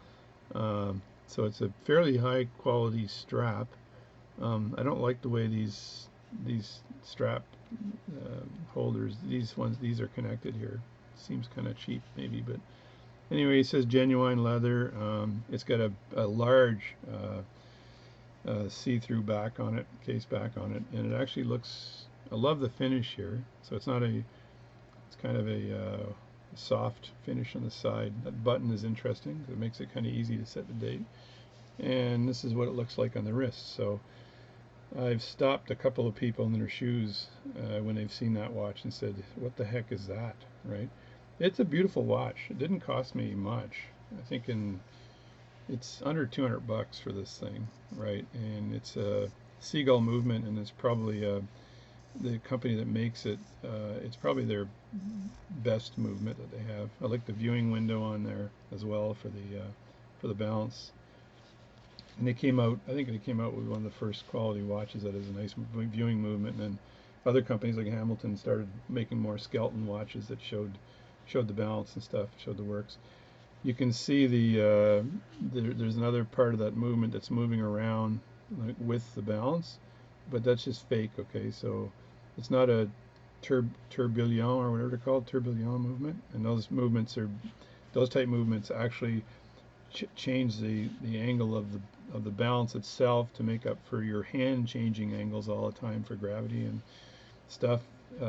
So it's a fairly high quality strap. I don't like the way these strap holders, these are connected here. Seems kind of cheap maybe, but anyway, it says genuine leather. It's got a large see-through back on it, case back on it, and it actually looks, I love the finish here. So it's kind of a soft finish on the side. That button is interesting because it makes it kind of easy to set the date. And this is what it looks like on the wrist. So I've stopped a couple of people in their shoes when they've seen that watch and said, what the heck is that, right? It's a beautiful watch. It didn't cost me much. I think it's under 200 bucks for this thing, right? And it's a seagull movement, and it's probably the company that makes it, it's probably their best movement that they have. I like the viewing window on there as well for the balance. And I think they came out with one of the first quality watches that has a nice viewing movement. And then other companies like Hamilton started making more skeleton watches that showed the balance and stuff, showed the works. You can see there's another part of that movement that's moving around like, with the balance, but that's just fake. Okay, so it's not a tourbillon or whatever they're called, tourbillon movement. And those type movements actually change the angle of the balance itself to make up for your hand changing angles all the time for gravity and stuff,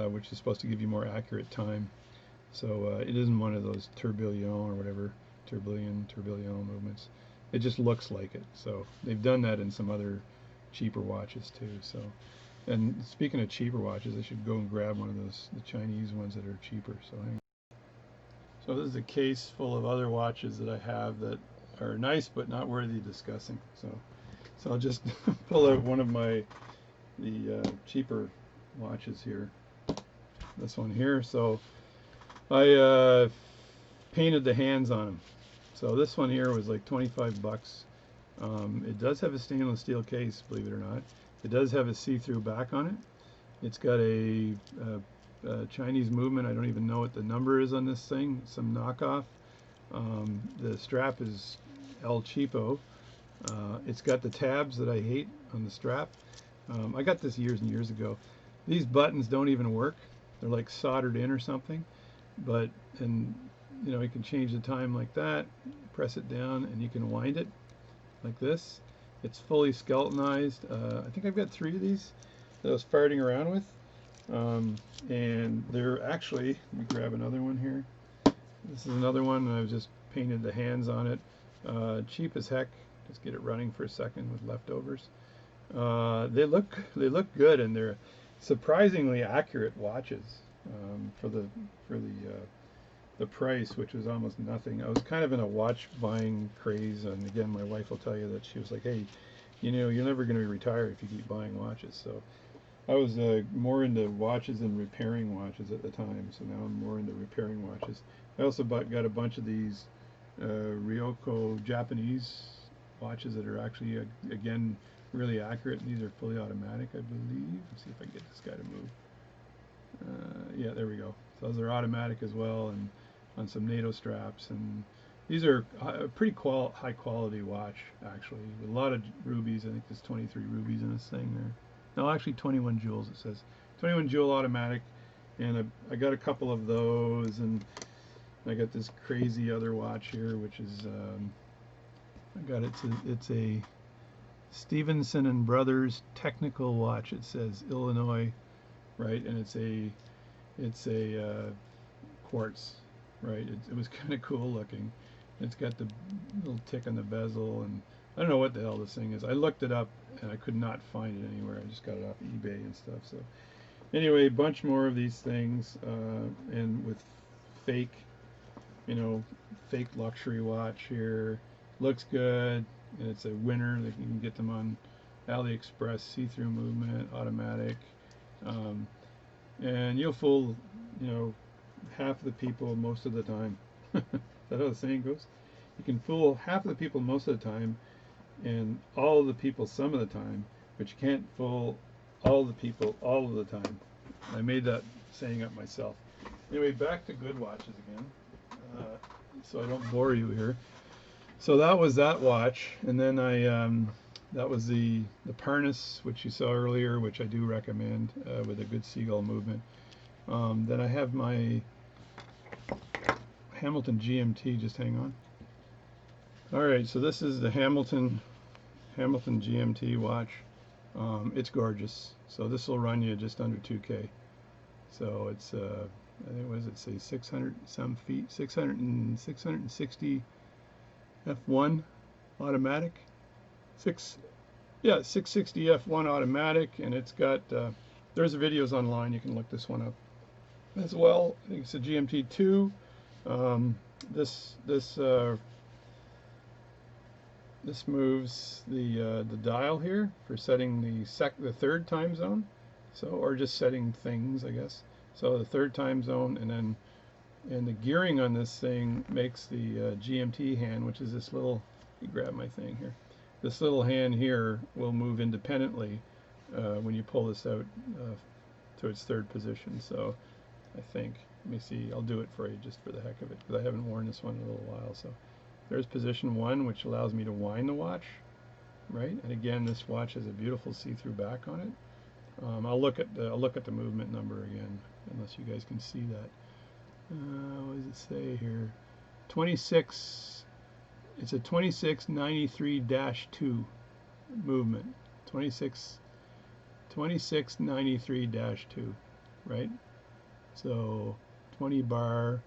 which is supposed to give you more accurate time. So it isn't one of those tourbillon or whatever, tourbillon movements. It just looks like it. So they've done that in some other cheaper watches too. So, and speaking of cheaper watches, I should go and grab one of those, the Chinese ones that are cheaper. So, so this is a case full of other watches that I have that are nice but not worthy of discussing. So I'll just pull out one of the cheaper watches here. This one here. So I painted the hands on them. So this one here was like 25 bucks. It does have a stainless steel case, believe it or not. It does have a see-through back on it. It's got a Chinese movement. I don't even know what the number is on this thing. Some knockoff. The strap is El Cheapo. It's got the tabs that I hate on the strap. I got this years and years ago. These buttons don't even work. They're like soldered in or something. But, and you know, you can change the time like that, press it down, and you can wind it like this. It's fully skeletonized. I think I've got 3 of these that I was farting around with. And they're actually, let me grab another one here. This is another one, and I've just painted the hands on it. Cheap as heck. Just get it running for a second with leftovers. They look good, and they're surprisingly accurate watches for the price, which was almost nothing. I was kind of in a watch buying craze, and again, my wife will tell you that she was like, "Hey, you know, you're never going to retire if you keep buying watches." So I was more into watches than repairing watches at the time. So now I'm more into repairing watches. I also got a bunch of these Ryoko Japanese watches that are actually again really accurate. These are fully automatic, I believe. Let's see if I can get this guy to move. Yeah, there we go. So those are automatic as well, and on some NATO straps. And these are a pretty high quality watch, actually, with a lot of rubies. I think there's 23 rubies in this thing there. No, actually 21 jewels, it says. 21 jewel automatic. And I got a couple of those, and I got this crazy other watch here, which is it's a Stevenson and Brothers technical watch. It says Illinois, right? And it's a quartz, right? It was kind of cool looking. It's got the little tick on the bezel, and I don't know what the hell this thing is. I looked it up and I could not find it anywhere. I just got it off eBay and stuff. So anyway, a bunch more of these things, and with fake, you know, fake luxury watch here. Looks good, and it's a winner. That you can get them on AliExpress, see-through movement, automatic, and you'll fool, you know, half the people most of the time. Is that how the saying goes? You can fool half the people most of the time, and all of the people some of the time, but you can't fool all the people all of the time. I made that saying up myself. Anyway, back to good watches again, so I don't bore you here. So that was that watch, and then that was the Parnas, which you saw earlier, which I do recommend, with a good seagull movement. Then I have my Hamilton GMT. Just hang on. All right, so this is the Hamilton GMT watch. It's gorgeous. So this will run you just under 2K. So it's I think, what does it say, 600 some feet, 660 F1 automatic, 660 F1 automatic, and it's got there's videos online. You can look this one up as well. I think it's a GMT2. This moves the dial here for setting the third time zone, so, or just setting things, I guess. So the third time zone, and the gearing on this thing makes the GMT hand, which is this little, you grab my thing here, this little hand here will move independently when you pull this out to its third position. So I think, let me see, I'll do it for you just for the heck of it, because I haven't worn this one in a little while. So there's position 1, which allows me to wind the watch, right? And again, this watch has a beautiful see-through back on it. I'll look at the movement number again, unless you guys can see that. What does it say here? 26. It's a 2693-2 movement. 2693-2, right? So 20 bar,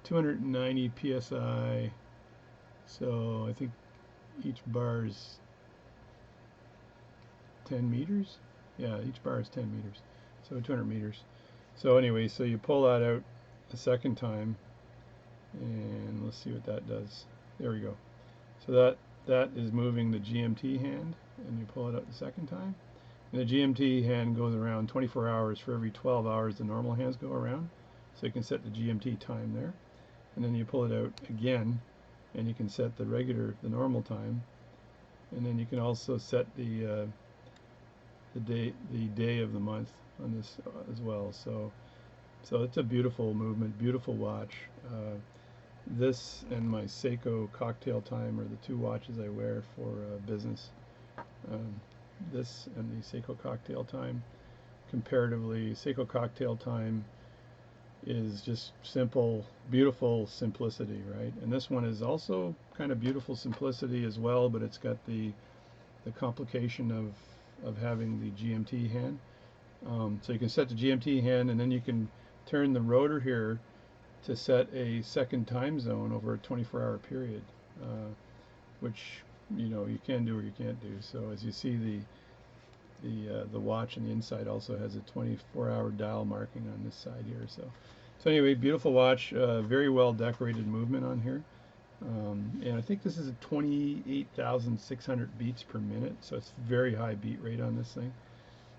290 psi. So I think each bar is 10 meters. Yeah, each bar is 10 meters, so 200 meters. So anyway, so you pull that out a second time, and let's see what that does. There we go. So that is moving the GMT hand, and you pull it out the second time. And the GMT hand goes around 24 hours for every 12 hours the normal hands go around. So you can set the GMT time there. And then you pull it out again, and you can set the normal time. And then you can also set the day of the month on this as well. So it's a beautiful movement, beautiful watch. This and my Seiko cocktail time are the two watches I wear for business. Um, this and the Seiko cocktail time. Comparatively, Seiko cocktail time is just simple, beautiful simplicity, right? And this one is also kind of beautiful simplicity as well, but it's got the complication of having the GMT hand. So you can set the GMT hand, and then you can turn the rotor here to set a second time zone over a 24-hour period, which you can do or you can't do. So as you see, the watch on the inside also has a 24-hour dial marking on this side here. So anyway, beautiful watch, very well decorated movement on here. And I think this is a 28,600 beats per minute, so it's very high beat rate on this thing.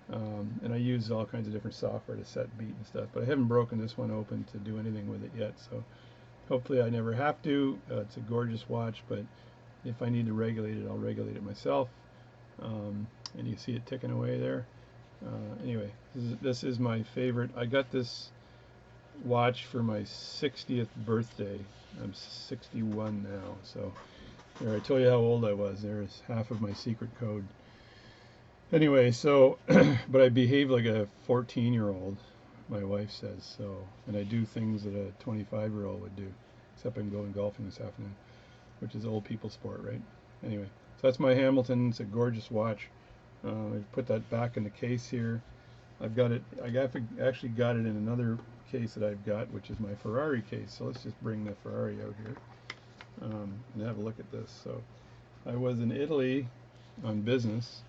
And I use all kinds of different software to set beat and stuff, but I haven't broken this one open to do anything with it yet, so hopefully I never have to. It's a gorgeous watch, but if I need to regulate it, I'll regulate it myself. And you see it ticking away there. Anyway, this is my favorite. I got this watch for my 60th birthday. I'm 61 now, so there, I told you how old I was. There's half of my secret code. Anyway, so, but I behave like a 14-year-old, my wife says, so, and I do things that a 25-year-old would do, except I'm going golfing this afternoon, which is old people sport, right? Anyway, so that's my Hamilton. It's a gorgeous watch. I put that back in the case here. I've got it, actually got it in another case that I've got, which is my Ferrari case. So let's just bring the Ferrari out here and have a look at this. So I was in Italy on business.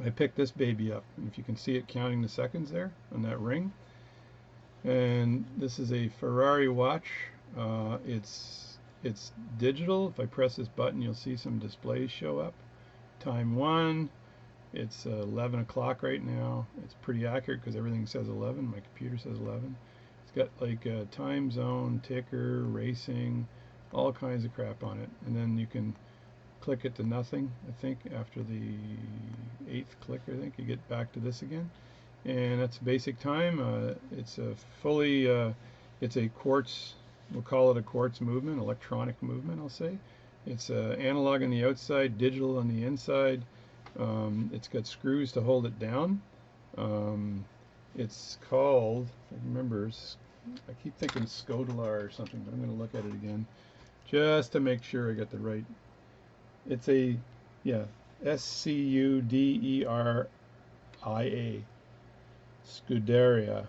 I picked this baby up, and if you can see it counting the seconds there on that ring. And this is a Ferrari watch. It's digital. If I press this button, you'll see some displays show up. Time 1. It's 11 o'clock right now. It's pretty accurate because everything says 11. My computer says 11. It's got like a time zone, ticker, racing, all kinds of crap on it. And then you can click it to nothing, I think, after the 8th click, I think, you get back to this again. And that's basic time. It's a fully, it's a quartz, we'll call it a quartz movement, electronic movement, I'll say. It's analog on the outside, digital on the inside. It's got screws to hold it down. It's called, I remember, I keep thinking Scodelar or something, but I'm going to look at it again just to make sure I get the right. It's a, yeah, Scuderia, Scuderia,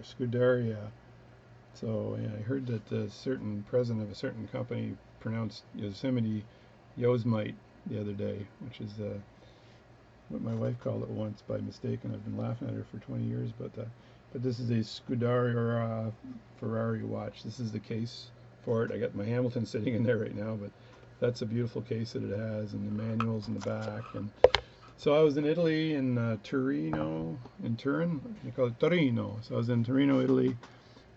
Scuderia. So yeah, I heard that a certain president of a certain company pronounced Yosemite Yosemite the other day, which is what my wife called it once by mistake, and I've been laughing at her for 20 years. But this is a Scuderia Ferrari watch. This is the case for it. I got my Hamilton sitting in there right now, but that's a beautiful case that it has, and the manuals in the back. And so I was in Italy, in Turin. They call it Torino. So I was in Torino, Italy,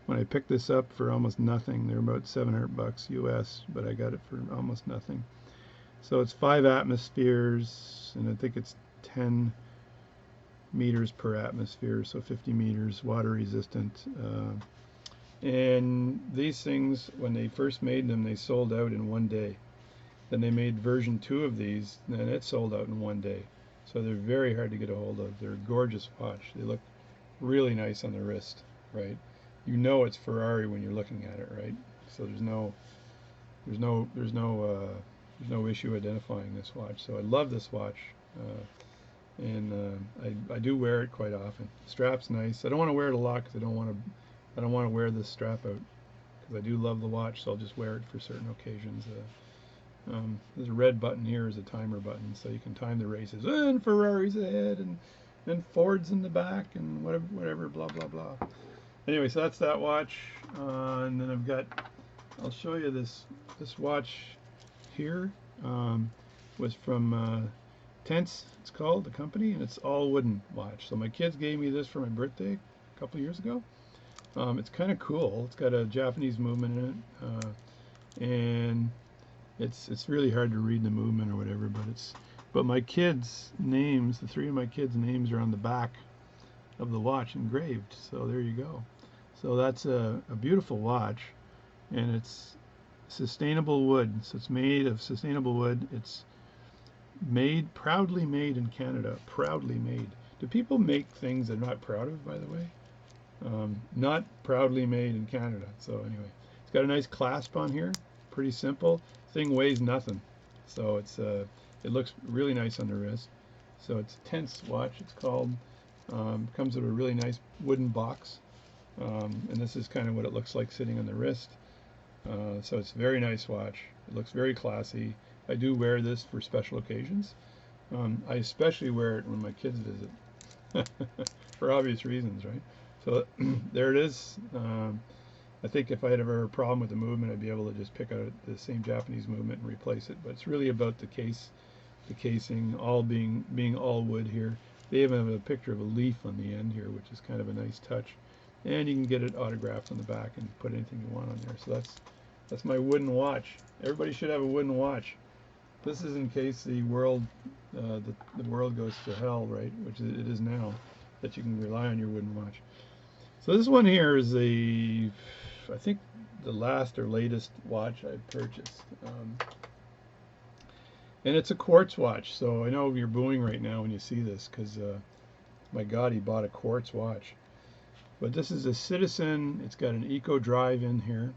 when I picked this up for almost nothing. They're about $700 US, but I got it for almost nothing. So it's 5 atmospheres, and I think it's 10 meters per atmosphere, so 50 meters, water resistant. And these things, when they first made them, they sold out in one day. Then they made version 2 of these, and it sold out in one day. So they're very hard to get a hold of. They're a gorgeous watch. They look really nice on the wrist, right? You know it's Ferrari when you're looking at it, right? So there's no issue identifying this watch. So I love this watch, and I do wear it quite often. The strap's nice. I don't want to wear it a lot because I don't want to wear this strap out, because I do love the watch. So I'll just wear it for certain occasions. There's a red button here is a timer button, so you can time the races. And Ferrari's ahead, and Ford's in the back, and whatever, blah blah blah. Anyway, so that's that watch, and then I'll show you this watch here. Was from Tense, it's called, the company, and it's all wooden watch. So my kids gave me this for my birthday a couple years ago. It's kind of cool. It's got a Japanese movement in it, and it's really hard to read the movement or whatever, but my kids' names, the three of my kids' names are on the back of the watch engraved. So there you go. So that's a beautiful watch, and it's sustainable wood. So it's made of sustainable wood. It's proudly made in Canada. Proudly made. Do people make things they're not proud of, by the way? Not proudly made in Canada. So anyway, it's got a nice clasp on here. Pretty simple. Thing weighs nothing. So it looks really nice on the wrist. So it's a Tense watch. It's called. Comes with a really nice wooden box. And this is kind of what it looks like sitting on the wrist. So it's a very nice watch. It looks very classy. I do wear this for special occasions. I especially wear it when my kids visit, for obvious reasons, right? So there it is. I think if I had ever a problem with the movement, I'd be able to just pick out the same Japanese movement and replace it. But it's really about the casing, all being all wood here. They even have a picture of a leaf on the end here, which is kind of a nice touch. And you can get it autographed on the back and put anything you want on there. So that's my wooden watch. Everybody should have a wooden watch. This is in case the world goes to hell, right? Which it is now, that you can rely on your wooden watch. So this one here is I think the last or latest watch I purchased. And it's a quartz watch. So I know you're booing right now when you see this, because my God, he bought a quartz watch. But this is a Citizen. It's got an Eco Drive in here,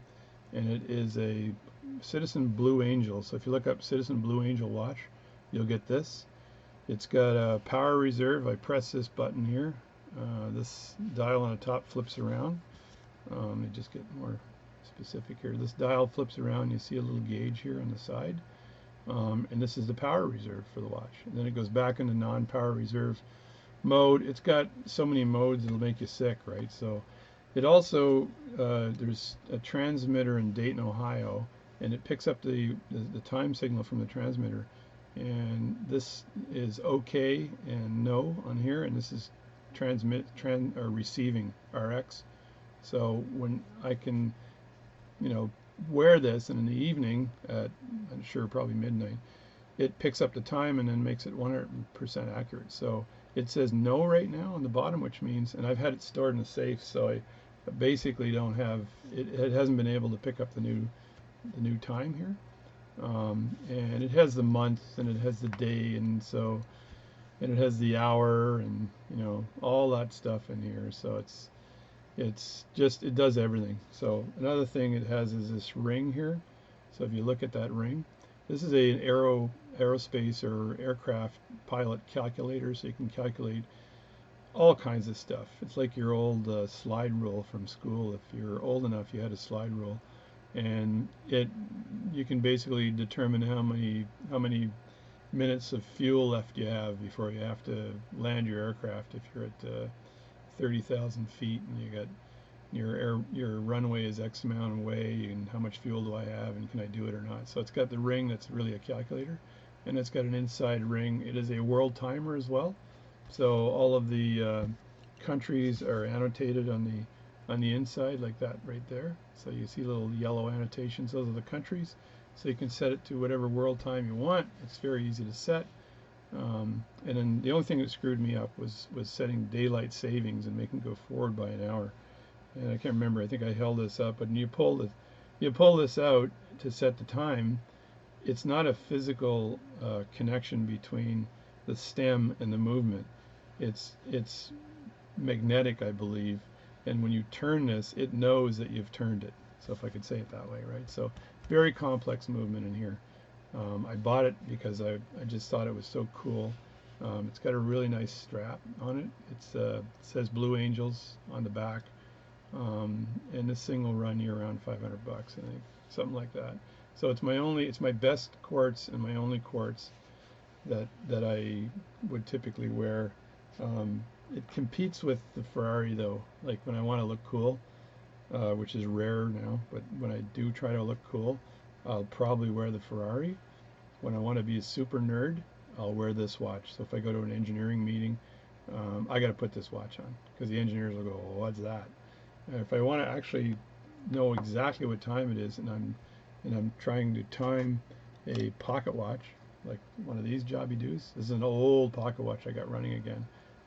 and it is a Citizen Blue Angel. So if you look up Citizen Blue Angel watch, you'll get this. It's got a power reserve. I press this button here. This dial on the top flips around. Let me just get more specific here. This dial flips around. You see a little gauge here on the side. And this is the power reserve for the watch. And then it goes back into non-power reserve mode. It's got so many modes it'll make you sick, right? So it also there's a transmitter in Dayton, Ohio, and it picks up the time signal from the transmitter, and this is OK and no on here, and this is receiving RX. So when I can wear this, and in the evening at, I'm sure probably midnight, it picks up the time and then makes it 100% accurate. So it says no right now on the bottom, which means, and I've had it stored in a safe, so I basically don't have it. It hasn't been able to pick up the new time here, and it has the month, and it has the day, and it has the hour, and all that stuff in here. So it's just, it does everything. So another thing it has is this ring here. So if you look at that ring, this is an aerospace or aircraft pilot calculator, so you can calculate all kinds of stuff. It's like your old slide rule from school. If you're old enough, you had a slide rule, and you can basically determine how many minutes of fuel left you have before you have to land your aircraft. If you're at 30,000 feet and you got your runway is X amount away, and how much fuel do I have, and can I do it or not? So it's got the ring that's really a calculator, and it's got an inside ring. It is a world timer as well. So all of the countries are annotated on the inside, like that right there. So you see little yellow annotations. Those are the countries. So you can set it to whatever world time you want. It's very easy to set. And then the only thing that screwed me up was setting daylight savings and making it go forward by an hour. And I can't remember. I think I held this up, but you pull this out to set the time. It's not a physical connection between the stem and the movement. It's magnetic, I believe. And when you turn this, it knows that you've turned it. So if I could say it that way, right? So very complex movement in here. I bought it because I just thought it was so cool. It's got a really nice strap on it. It says Blue Angels on the back. And this thing will run you around $500, I think, something like that. So it's my best quartz and my only quartz that I would typically wear. It competes with the Ferrari though. Like when I want to look cool, which is rare now, but when I do try to look cool, I'll probably wear the Ferrari. When I want to be a super nerd, I'll wear this watch. So if I go to an engineering meeting, I got to put this watch on because the engineers will go, "Oh, what's that?" And if I want to actually know exactly what time it is, and I'm trying to time a pocket watch, like one of these jobby doos. This is an old pocket watch I got running again,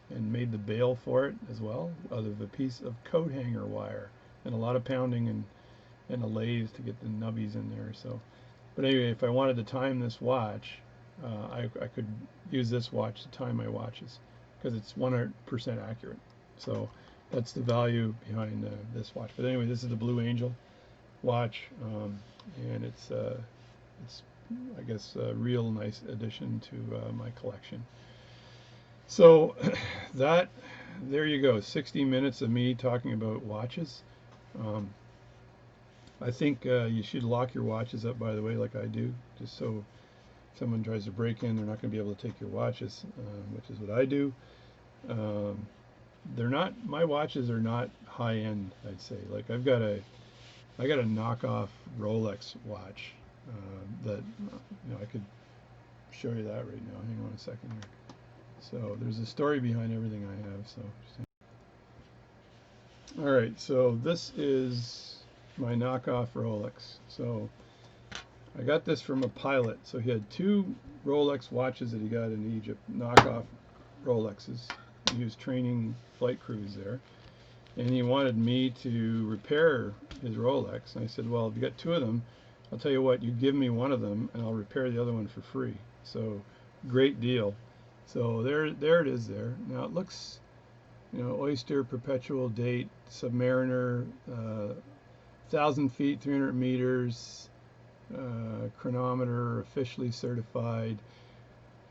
and made the bail for it as well out of a piece of coat hanger wire and a lot of pounding and a lathe to get the nubbies in there. So, but anyway, if I wanted to time this watch, I could use this watch to time my watches because it's 100% accurate. So that's the value behind this watch. But anyway, this is the Blue Angel watch, and it's I guess a real nice addition to my collection. So that there you go, 60 minutes of me talking about watches. Um, I think you should lock your watches up, by the way, like I do, just so if someone tries to break in, they're not going to be able to take your watches, which is what I do. Um, they're not, my watches are not high end, I'd say. Like I got a knockoff Rolex watch that I could show you that right now. Hang on a second here. So there's a story behind everything I have. So all right, so this is my knockoff Rolex. So I got this from a pilot. So he had two Rolex watches that he got in Egypt, knockoff Rolexes. He was training flight crews there, and he wanted me to repair his Rolex. And I said, well, if you got two of them, I'll tell you what, you give me one of them and I'll repair the other one for free. So great deal. So there it is there. Now it looks, Oyster, perpetual date, Submariner, 1,000 feet, 300 meters, chronometer, officially certified.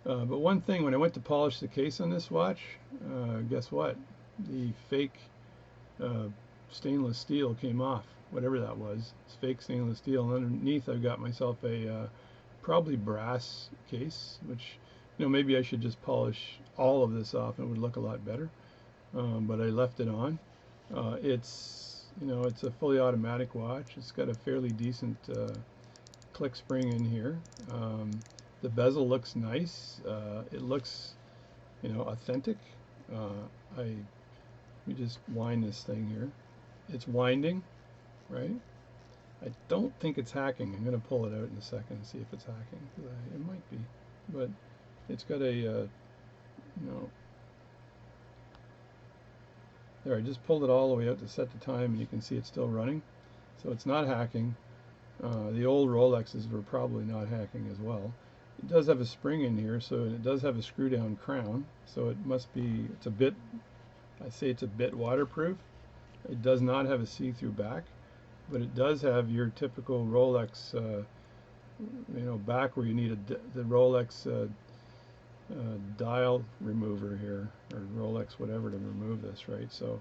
But one thing, when I went to polish the case on this watch, guess what? The fake uh, stainless steel came off, whatever that was. It's fake stainless steel. And underneath, I've got myself a probably brass case, which maybe I should just polish all of this off and it would look a lot better. But I left it on. It's a fully automatic watch. It's got a fairly decent click spring in here. The bezel looks nice. It looks, authentic. Let me just wind this thing here. It's winding, right? I don't think it's hacking. I'm going to pull it out in a second and see if it's hacking. It might be, but it's got a, there, I just pulled it all the way out to set the time, and you can see it's still running. So it's not hacking. The old Rolexes were probably not hacking as well. It does have a spring in here, so it does have a screw down crown. So it must be, it's a bit, I say it's a bit waterproof. It does not have a see-through back, but it does have your typical Rolex, back where you need the Rolex dial remover here, or Rolex whatever, to remove this, right? So,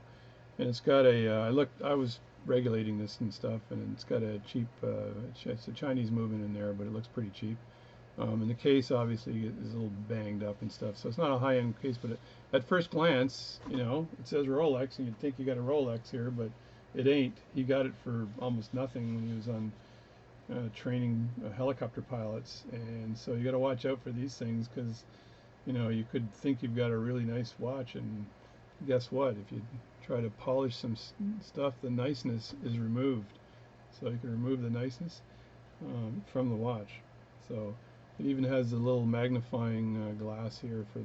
and it's got I was regulating this and stuff, and it's got a cheap, it's a Chinese movement in there, but it looks pretty cheap. And the case obviously is a little banged up and stuff, so it's not a high-end case, but at first glance, it says Rolex, and you'd think you got a Rolex here, but it ain't. He got it for almost nothing when he was on training helicopter pilots, and so you got to watch out for these things because you could think you've got a really nice watch, and guess what? If you try to polish some stuff, the niceness is removed. So you can remove the niceness from the watch. So it even has a little magnifying glass here for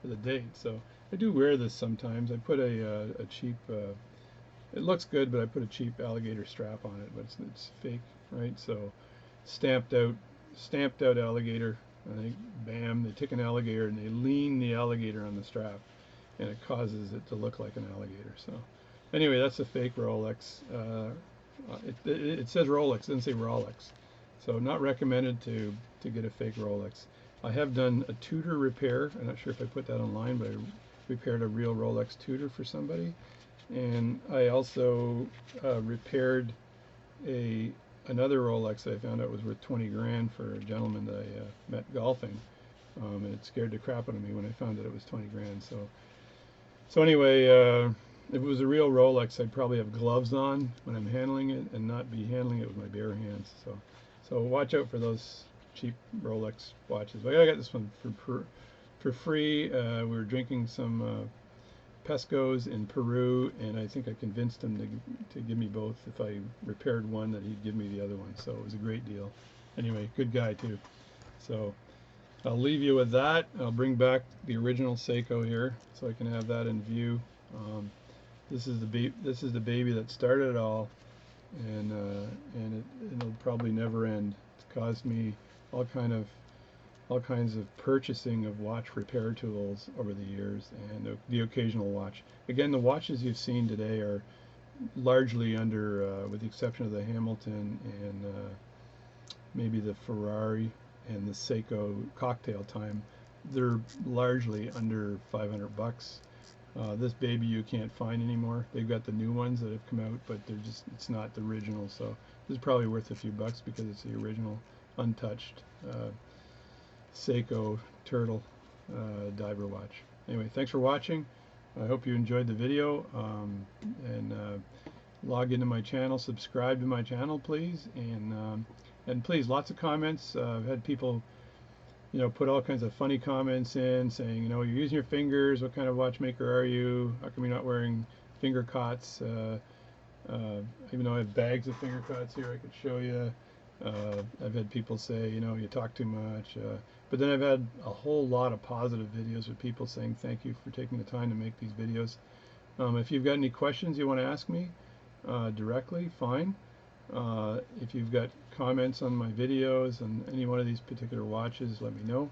the date. So I do wear this sometimes. I put a cheap. It looks good, but I put a cheap alligator strap on it, but it's fake, right? So stamped out alligator. I think, bam, they take an alligator and they lean the alligator on the strap, and it causes it to look like an alligator. So anyway, that's a fake Rolex. It says Rolex, it doesn't say Rolex. So not recommended to get a fake Rolex. I have done a Tudor repair. I'm not sure if I put that online, but I repaired a real Rolex Tudor for somebody. And I also repaired a another Rolex that I found out was worth 20 grand for a gentleman that I met golfing, and it scared the crap out of me when I found that it was 20 grand. So anyway, if it was a real Rolex, I'd probably have gloves on when I'm handling it and not be handling it with my bare hands. So watch out for those cheap Rolex watches. But I got this one for free. We were drinking some Pescos in Peru, and I think I convinced him to give me both. If I repaired one, that he'd give me the other one. So it was a great deal. Anyway, good guy too. So I'll leave you with that. I'll bring back the original Seiko here, so I can have that in view. This is the baby that started it all, and it'll probably never end. It's caused me all kind of all kinds of purchasing of watch repair tools over the years, and the occasional watch. Again, the watches you've seen today are largely under, with the exception of the Hamilton and maybe the Ferrari and the Seiko Cocktail Time, they're largely under 500 bucks. This baby you can't find anymore. They've got the new ones that have come out, but it's not the original. So this is probably worth a few bucks because it's the original, untouched Seiko Turtle diver watch. Anyway, thanks for watching. I hope you enjoyed the video, and log into my channel, subscribe to my channel, please, and please, lots of comments. I've had people, put all kinds of funny comments in, saying, you're using your fingers. What kind of watchmaker are you? How come you're not wearing finger cots? Even though I have bags of finger cots here, I could show you. I've had people say, you talk too much. But then I've had a whole lot of positive videos with people saying thank you for taking the time to make these videos. If you've got any questions you want to ask me directly, fine. If you've got comments on my videos on any one of these particular watches, let me know.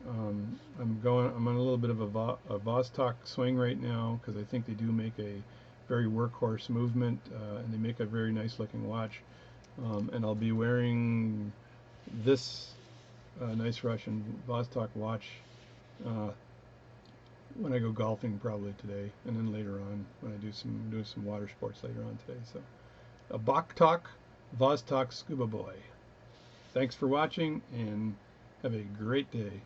I'm on a little bit of a Vostok swing right now because I think they do make a very workhorse movement, and they make a very nice looking watch. And I'll be wearing this nice Russian Vostok watch when I go golfing probably today, and then later on when I do some water sports later on today. So a Boktok Vostok Scuba Boy. Thanks for watching, and have a great day.